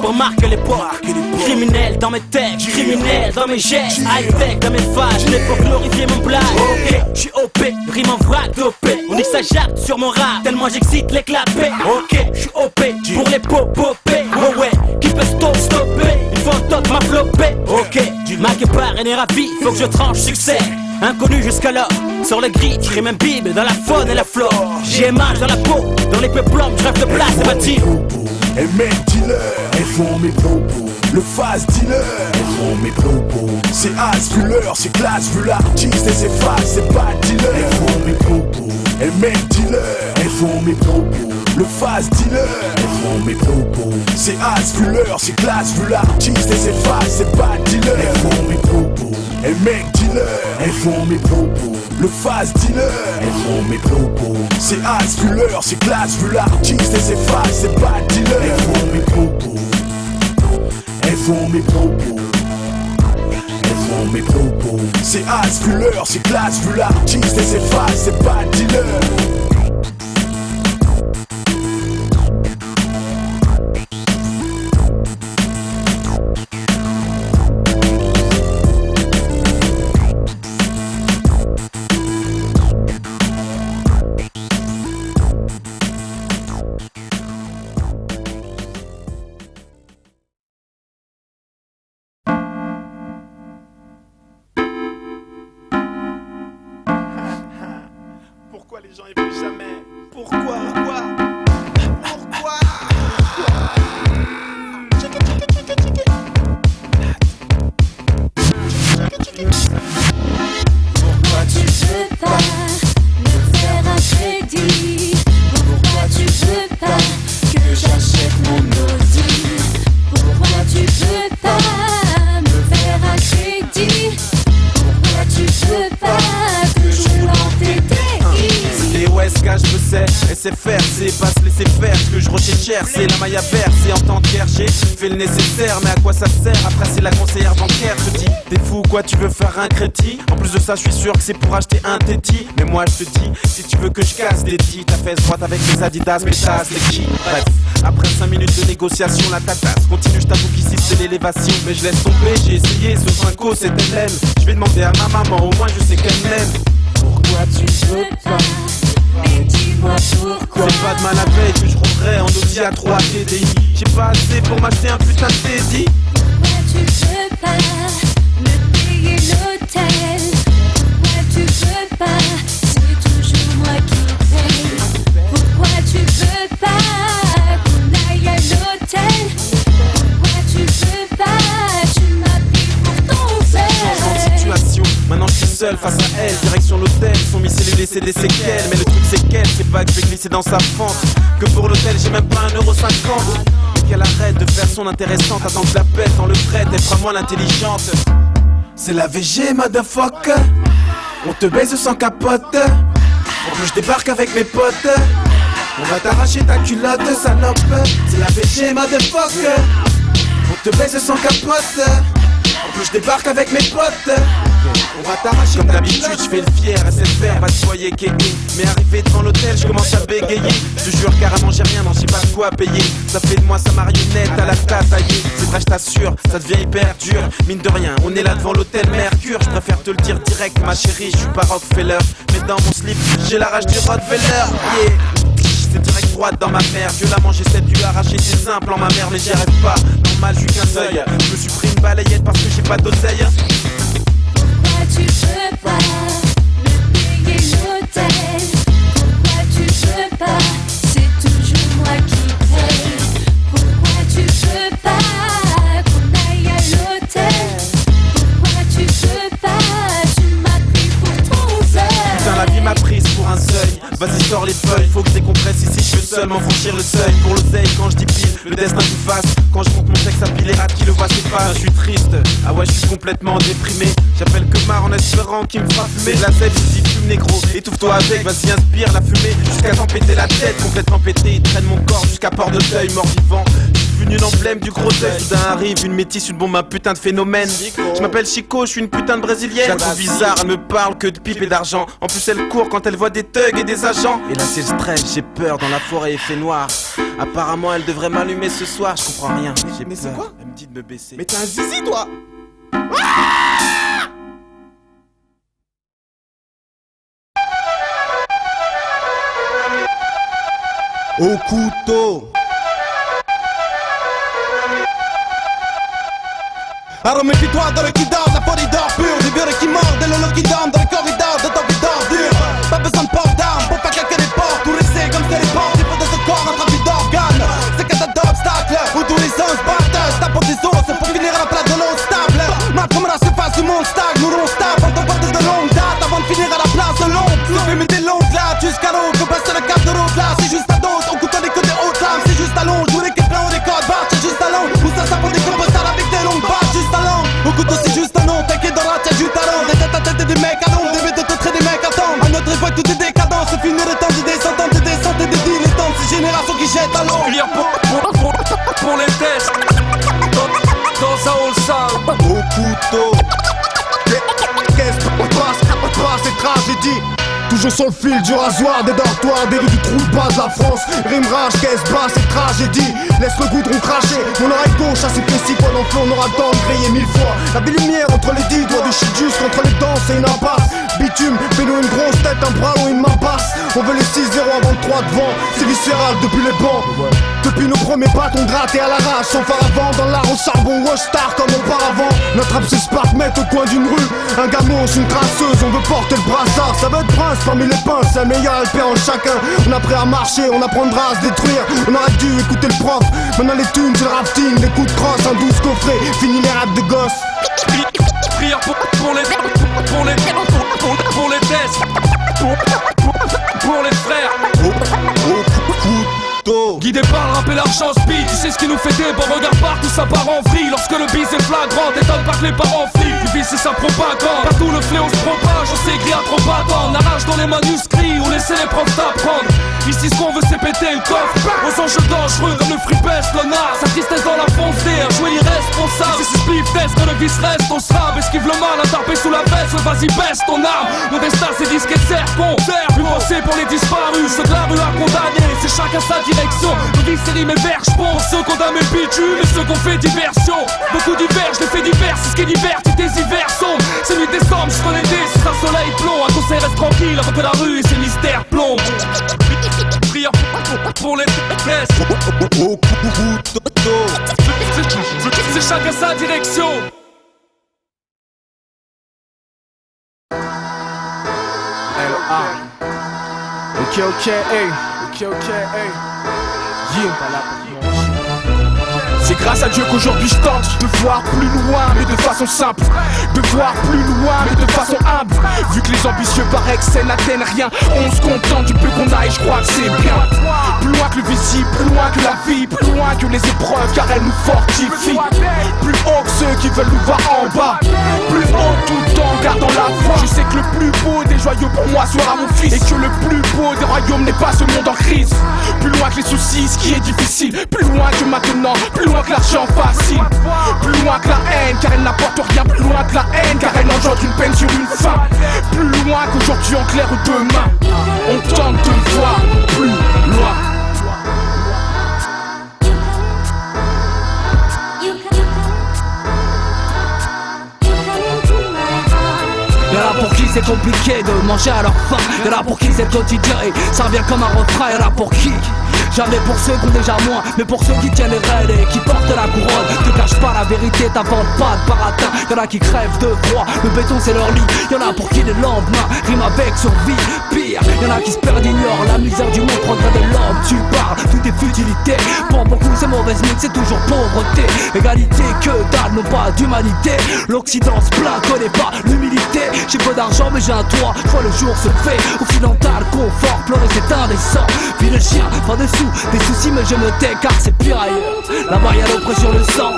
Speaker 10: pour marquer l'époque. Criminel dans mes textes, criminel dans mes gestes, high-tech dans mes phases, je n'ai pas glorifié mon blague. Ok, je suis OP, rime en vrac dopé. On dit que ça jappe sur mon rap, tellement j'excite les clapets. Ok, je suis OP, pour les popopés. Oh ouais, qui peut stopper, il faut un top m'a flopé. Ok, Mac est parrainé ravi, faut que je tranche succès. Inconnu jusqu'alors, sur le gris, je rime imbibe dans la faune et la flore. J'ai mal dans la peau, dans les peuplomes, je rêve de place et bâtir.
Speaker 3: Elle met dealer, elles font mes propos. Le fast dealer, elles font mes propos. C'est as vu l'heure, c'est classe vu l'artiste et c'est face, c'est pas dealer. Elles font mes propos. Elle met dealer, elles font mes propos. Le fast dealer, elles font mes propos. C'est as vu l'heure, c'est classe vu l'artiste et c'est face, c'est pas dealer. Elles font mes propos. Elle met dealer, elles font mes propos. Le fast dealer, elles font mes propos. C'est as vu l'heure, c'est classe vu l'artiste et c'est face, c'est pas dealer. Elles font mes propos. Elles font mes propos. Elles font mes propos. C'est as vu l'heure, c'est classe vu l'artiste et c'est face, c'est pas dealer.
Speaker 5: Les gens y vont jamais. Pourquoi?
Speaker 22: Pourquoi tu peux pas me faire un crédit? Pourquoi tu peux pas que j'achète mon Audi? Pourquoi tu peux pas me faire un crédit? Pourquoi tu peux pas que je plante tes
Speaker 5: Et OSK je le sais, SFR c'est pas se laisser faire. Ce que je recherche cher c'est la maille à faire. C'est en temps de guerre j'ai fait le nécessaire. Mais à quoi ça sert? Après c'est la conseillère bancaire. Je te dis t'es fou quoi, tu veux faire un crédit? En plus de ça je suis sûr que c'est pour acheter un téti. Mais moi je te dis si tu veux que je casse des dits, ta fesse droite avec les Adidas, mes tasses, les chi. Bref, après 5 minutes de négociation la tatasse continue. Je t'avoue qu'ici c'est l'élévation. Mais je laisse tomber, j'ai essayé ce franco c'était l'aime. Je vais demander à ma maman, au moins je sais qu'elle m'aime.
Speaker 22: Pourquoi tu peux pas? Mais dis-moi pourquoi.
Speaker 5: C'est pas de mal à veille que je roulerai en Audi à 3 TDI. J'ai pas assez pour m'acheter un putain de Teddy.
Speaker 22: Pourquoi tu peux pas me payer l'hôtel? Pourquoi tu peux pas? C'est toujours moi qui paye. Pourquoi tu peux pas qu'on aille à l'hôtel? Pourquoi tu peux pas? Tu m'as pris pour ton frère.
Speaker 5: Changement de situation, maintenant je suis seul face à elle. Direction l'hôtel, son missile lui laissait des séquelles. Mais le truc c'est qu'elle, c'est pas que je vais glisser dans sa fente. Que pour l'hôtel j'ai même pas 1,50€. Et qu'elle arrête de faire son intéressante. Attends que je la pète dans le fret, elle fera moins l'intelligente. C'est la VG motherfucker. On te baise sans capote. En plus je débarque avec mes potes. On va t'arracher ta culotte salope. C'est la VG motherfucker. On te baise sans capote. En plus je débarque avec mes potes. On va t'arracher comme d'habitude, je fais le fier. SFR va se voyer Kevin. Mais arrivé devant l'hôtel, je commence à bégayer. Je te jure carrément j'ai rien, non j'ai pas de quoi payer. Ça fait de moi sa marionnette à la table taillée. C'est vrai je t'assure, ça devient hyper dur. Mine de rien, on est là devant l'hôtel Mercure. Je préfère te le dire direct ma chérie, je suis pas Rockefeller. Mais dans mon slip, j'ai la rage du Rottweiler. Yeah. C'est direct droite dans ma mère. Violemment j'essaie de lui arracher ses implants ma mère. Mais j'y arrive pas, normal je suis qu'un seul. Je me suis pris une balayette parce que j'ai pas d'oseille.
Speaker 22: Pourquoi tu peux pas me payer l'hôtel? Pourquoi tu peux pas? C'est toujours moi qui paye. Pourquoi tu peux pas qu'on aille à l'hôtel? Pourquoi tu peux pas? Tu m'as pris pour ton frère.
Speaker 5: Putain la vie m'a prise pour un seuil. Vas-y sors les feuilles, faut que t'aies compris seulement franchir le seuil. Pour l'oseille quand je dis pile, le destin qui fasse. Quand je monte mon texte à pile, les rats qui le voient s'effacent. Je suis triste, ah ouais je suis complètement déprimé. J'appelle que Mar en espérant qu'il me fera fumer. La sèche, je dis fume négro, étouffe-toi avec. Vas-y inspire la fumée, jusqu'à t'en péter la tête. Complètement pété, il traîne mon corps jusqu'à port de deuil. Mort vivant, une emblème du gros deuil. Soudain arrive une métisse, une bombe, un putain de phénomène. Je m'appelle Chico, je suis une putain de brésilienne. Je la trouve bizarre, elle me parle que de pipe et d'argent. En plus elle court quand elle voit des thugs et des agents. Et là c'est le stress, j'ai peur, dans la forêt il fait noir. Apparemment elle devrait m'allumer ce soir, je comprends rien, j'ai peur. C'est quoi? Elle me dit de me baisser.
Speaker 2: Mais t'es un zizi toi.
Speaker 3: Au couteau.
Speaker 2: Alors méfie-toi dans le kidam, la folie d'or pure. Des vieux qui mordent et le lot qui dorme dans les corridors de ta vie d'ordure. Pas besoin de port d'armes pour pas claquer les portes. Tout laisser comme c'est les portes, il faut de ce corps un trafic d'organes. C'est qu'un tas d'obstacles où tous les sens battent. Tape pour des os pour finir à la place de l'eau stable. Ma comme la surface du monde stagne, nous l'on stable. On t'emporte de longue date avant de finir à la place de l'ombre. Tu fais des longues lattes jusqu'à l'eau, que passe le cap de route là. C'est juste à dose, on coûte des côtés hautes lames. C'est juste à long, je voulais que plein des codes barres. C'est juste à long, où ça pour des compositeurs avec des longues barres. Juste à long, au couteau c'est juste un nom. T'inquiète dans la tête, juste à long. Des têtes à tête et des mecs à l'ombre. Des bêtes de traits, des mecs à tombe. À notre époque tout est décadent. C'est fini le temps des descendants, des descentes et des dilettantes. Ces générations qui jettent à l'eau.
Speaker 4: Pour les tests dans un hall sale.
Speaker 3: Au couteau. Qu'est-ce qui passe ces tragédies? Toujours sur le fil du rasoir, des dortoirs, des rues du trou de bas de la France. Rime rage, caisse basse et tragédie. Laisse le goudron cracher, mon oreille gauche à ses pieds si fois d'enfant, on aura le temps de griller 1000 fois. La belle lumière entre les 10 doigts de shit juste entre les dents, c'est une impasse. Bitume, fais-nous une grosse tête, un bras long, une main basse. On veut les 6-0 avant le 3 devant, c'est viscéral depuis les bancs. Depuis nos premiers bâtons grattés à l'arrache, sans phare avant, dans l'art au charbon, rush star comme auparavant. Notre rap c'est Spark, met au coin d'une rue. Un gamos, une traceuse, on veut porter le brassard. Ça veut être prince parmi les pinces, c'est le meilleur LP en chacun. On a appris à marcher, on apprendra à se détruire. On aurait dû écouter le prof, maintenant les thunes, c'est le rafting, les coups de crosse, un 12 coffret, fini les raps de gosse.
Speaker 4: Prière pour les tests, pour les frères. Guidé par le rap et l'argent speed, tu sais ce qui nous fait des bons regards partout, ça part en vrille. Lorsque le bise est flagrant, t'étonnes pas que les parents flient. Le vice c'est sa propagande, partout le fléau se propage. On s'écrit à trop attendre, arrache dans les manuscrits, on laisse les profs t'apprendre. Ici ce qu'on veut c'est péter le coffre, aux enjeux dangereux comme le free pass, l'honneur. Sa tristesse dans la foncée, un jouet irresponsable. C'est ce spliff test que le vice reste, on se rame. Esquive le mal, attrapé sous la veste, vas-y baisse ton arme. Mon destin c'est disque et serpon, plus pensé pour les disparus. Ceux que la rue a condamné, c'est chacun sa direction. Le vice c'est rime et verge, bon, ceux qu'on damne le bitume et ceux qu'on fait diversion. Beaucoup divergent, les faits divers, c'est ce qui divertit tes hivers sombres. C'est nuit décembre, je connais des sous un soleil plomb. Un conseil reste tranquille avant que la rue et ses mystères plombent. Prière pour les tests. C'est chacun sa direction.
Speaker 3: Ok, hey. Yeah.
Speaker 7: C'est grâce à Dieu qu'aujourd'hui je tente de voir plus loin mais de façon simple. De voir plus loin mais de façon humble. Vu que les ambitieux paraît que c'est n'atteignent rien, on se contente du peu qu'on a et je crois que c'est bien. Plus loin que le visible, plus loin que la vie, plus loin que les épreuves car elles nous fortifient. Plus haut que ceux qui veulent nous voir en bas. Plus haut tout le temps gardant la foi. Je sais que le plus beau des joyaux pour moi sera mon fils. Et que le plus beau des royaumes n'est pas ce monde en crise. Plus loin que les soucis, ce qui est difficile. Plus loin que maintenant, plus loin que l'argent facile. Plus loin que la haine car elle n'apporte rien. Plus loin que la haine car elle engendre une peine sur une fin. Plus loin qu'aujourd'hui en clair ou demain. On tente de voir plus loin.
Speaker 4: Y'en a pour qui c'est compliqué de manger à leur faim. Y'en a pour qui c'est quotidien et ça revient comme un refrain. Y'en a pour qui jamais pour ceux qui ont déjà moins, mais pour ceux qui tiennent les rênes et qui portent la couronne. Te cache pas la vérité, t'inventes pas de baratin. Y'en a qui crèvent de froid, le béton c'est leur lit. Y'en a pour qui le lendemain rime avec survie. Pire, y'en a qui se perdent, ignorent la misère du monde, prendrait de l'homme. Tu parles, tout est futilité. Pour beaucoup c'est mauvais mauvaise mine c'est toujours pauvreté. Égalité que dalle, non pas d'humanité. L'Occident se plaint, connaît pas l'humilité. J'ai peu d'argent mais j'ai un toit, je vois le jour se lever. Au final t'as le confort, pleurer c'est indécent. Puis le chien, pas dessous, des soucis mais je me tais car c'est pire ailleurs. Là-bas y'a l'oppression, le sang.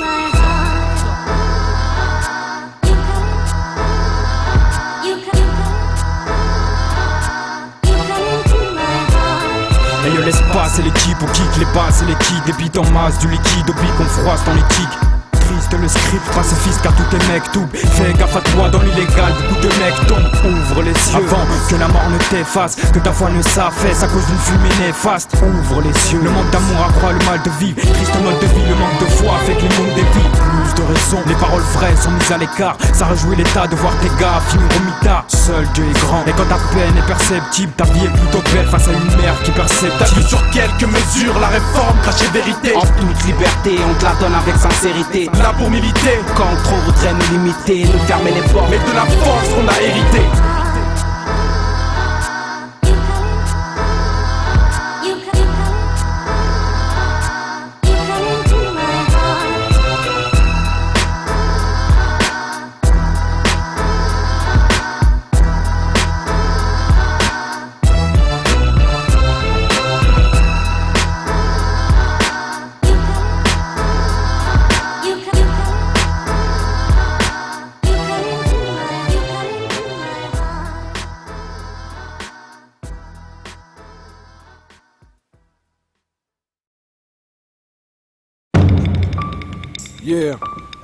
Speaker 21: Et l'espace et l'équipe, on kick les basses et les kicks. Des bites en masse, du liquide, au qu'on froisse dans les kicks. Triste le script, pacifiste car tout est mec tout. Fais gaffe à toi dans l'illégal, beaucoup de mecs tombent. Ouvre les yeux avant que la mort ne t'efface, que ta foi ne s'affaisse à cause d'une fumée néfaste. Ouvre les yeux, le manque d'amour accroît le mal de vivre. Triste mode de vie, le manque de foi fait que les mondes dévient. Plus de raison, les paroles vraies sont mises à l'écart. Ça réjouit l'état de voir tes gars finir au mitard. Seul Dieu est grand, et quand ta peine est perceptible, ta vie est plutôt belle face à une mère qui perceptible.
Speaker 2: T'as vu sur quelques mesures la réforme crachée vérité.
Speaker 9: En toute liberté, on te la donne avec sincérité.
Speaker 2: Là pour militer,
Speaker 9: quand trop voudrait nous limiter, nous fermer les portes,
Speaker 2: mais de la force qu'on a hérité.
Speaker 3: Yeah,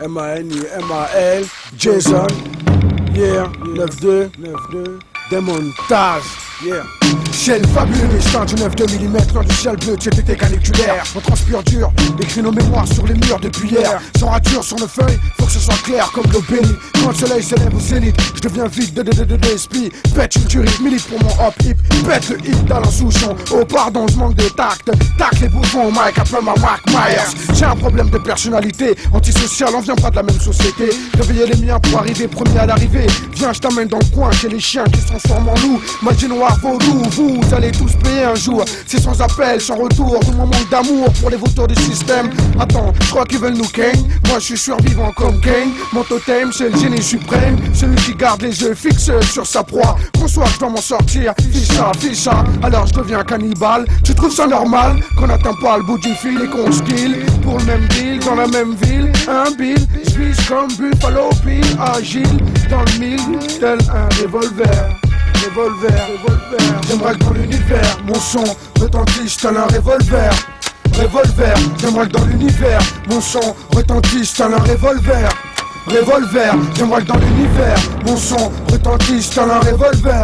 Speaker 3: M-A-N-I-M-A-L, Jason, yeah, 9-2, démontage, yeah. Ciel fabuleux, instant du 9,2 mm dans du ciel bleu, tu étais caniculaire. On transpire dur, écrit nos mémoires sur les murs depuis hier. Sans rature sur nos feuilles, faut que ce soit clair comme l'eau bénie. Quand le soleil s'élève au zénith, je deviens vide d'esprit. Pète une tuerie, milite pour mon hop hip. Pète le hip talent sous son. Oh pardon, je manque de tact. Tac les bouffons, Mike, appelle-moi Mark Myers. J'ai un problème de personnalité, antisocial, on vient pas de la même société. Réveiller les miens pour arriver premier à l'arrivée. Viens, je t'amène dans le coin chez les chiens qui se transforment en loups. Magie noire, vaudou, vous allez tous payer un jour. C'est sans appel, sans retour, tout mon manque d'amour pour les vautours du système. Attends, je crois qu'ils veulent nous ken. Moi je suis survivant comme Kane. Mon totem c'est le génie suprême, celui qui garde les yeux fixes sur sa proie. Bonsoir, je dois m'en sortir, ficha, alors je deviens cannibale. Tu trouves ça normal qu'on n'atteint pas le bout du fil et qu'on se kill pour le même deal, dans la même ville. Un bill, je vise comme Buffalo Bill, agile dans le mille, tel un revolver. J'aimerais que dans l'univers, mon son retentisse tel un revolver. J'aimerais que dans l'univers, mon son retentisse tel un revolver. J'aimerais que dans l'univers, mon son retentisse tel un revolver.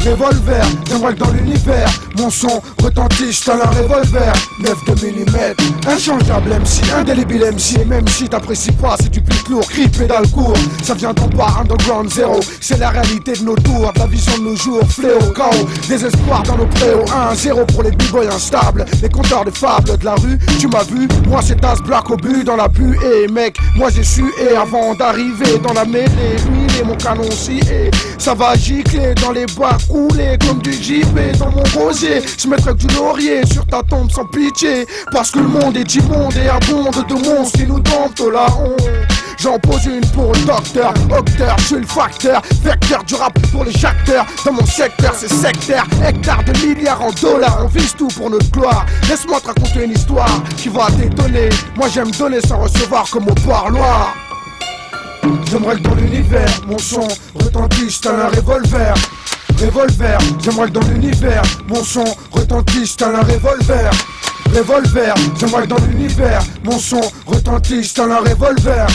Speaker 3: J'aimerais que dans l'univers, mon son retentisse tel un revolver. 9,2 mm, inchangeable MC, indélébile MC. Même si t'apprécies pas, c'est du plus lourd, cri, pédale court. Ça vient d'en bas, underground zéro. C'est la réalité de nos tours, la vision de nos jours. Fléau, chaos, désespoir dans nos préaux. 1-0 pour les b-boys instables, les compteurs de fables de la rue. Tu m'as vu, moi c'est Tasse Black au but dans la buée. Et mec, moi j'ai su, et avant d'arriver dans la mêlée, et mon canon si, et ça va gicler dans les bas. Rouler comme du JP dans mon rosier. Je mettrai du laurier sur ta tombe sans pitié. Parce que le monde est immonde et abonde de monstres qui nous domptent la honte. J'en pose une pour le docteur, octeur, je suis le facteur. Vecteur du rap pour les jacteurs. Dans mon secteur c'est sectaire, hectares de milliards en dollars. On vise tout pour notre gloire. Laisse-moi te raconter une histoire qui va t'étonner. Moi j'aime donner sans recevoir comme au parloir. J'aimerais que dans l'univers, mon son retentisse tel un revolver. J'aimerais que dans l'univers, mon son retentisse tel un revolver. J'aimerais que dans l'univers, mon son retentisse tel un revolver.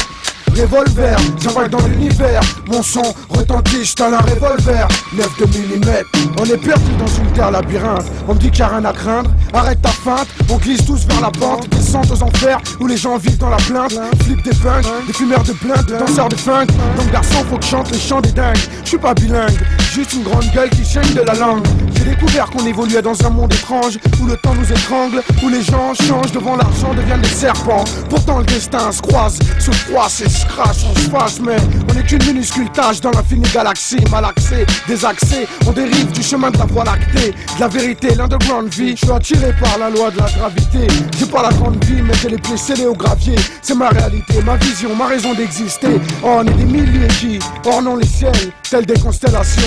Speaker 3: J'aimerais que dans l'univers, mon son retentisse tel un revolver. 9,2 mm, on est perdu dans une terre labyrinthe. On me dit qu'il n'y a rien à craindre, arrête ta feinte. On glisse tous vers la pente, descente aux enfers où les gens vivent dans la plainte. Flip des punks, des fumeurs de plaintes, des danseurs de funk. Donc garçon, faut que je chante les chants des dingues. Je suis pas bilingue, juste une grande gueule qui saigne de la langue.
Speaker 11: J'ai découvert qu'on évoluait dans un monde étrange, où le temps nous étrangle, où les gens changent devant l'argent, deviennent des serpents. Pourtant le destin se croise, se froisse et se crache, on se fâche, mais on n'est qu'une minuscule tâche dans l'infinie galaxie. Malaxé, désaxé, on dérive du chemin de la voie lactée, de la vérité, l'underground vie. Je suis attiré par la loi de la gravité. J'ai pas la grande vie, mais j'ai les pieds scellés au gravier. C'est ma réalité, ma vision, ma raison d'exister. Oh, on est des milliers qui ornons les ciels, tels des constellations.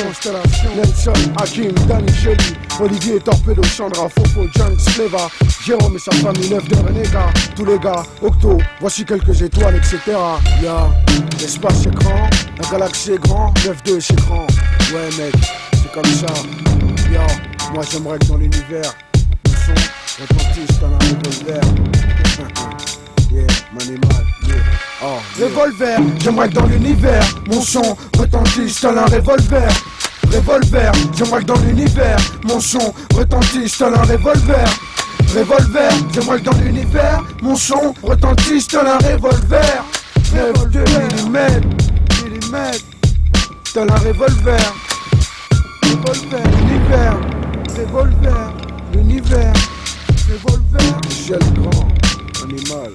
Speaker 11: Nelson, Hakim, Danny, Jolie, Olivier, Torpedo, Chandra, Fofo, Junks, Fleva, Jérôme et sa famille, 9 de Renega, tous les gars, Octo, voici quelques étoiles, etc. Ya, l'espace est grand, la galaxie est grand, 9-2 c'est grand. Ouais mec, c'est comme ça. Ya, moi j'aimerais que dans l'univers, le son retentisse dans un revolver. Yeah, manimal, yeah. Oh, revolver, j'aimerais que dans l'univers, mon son retentisse tel un revolver. Revolver, j'aimerais que dans l'univers, mon son retentisse tel un revolver. Revolver, j'aimerais que dans l'univers, mon son retentisse tel un revolver. 9-2 mm, tel un revolver. Revolver, l'univers, revolver, l'univers, revolver. Michel Grand, animal.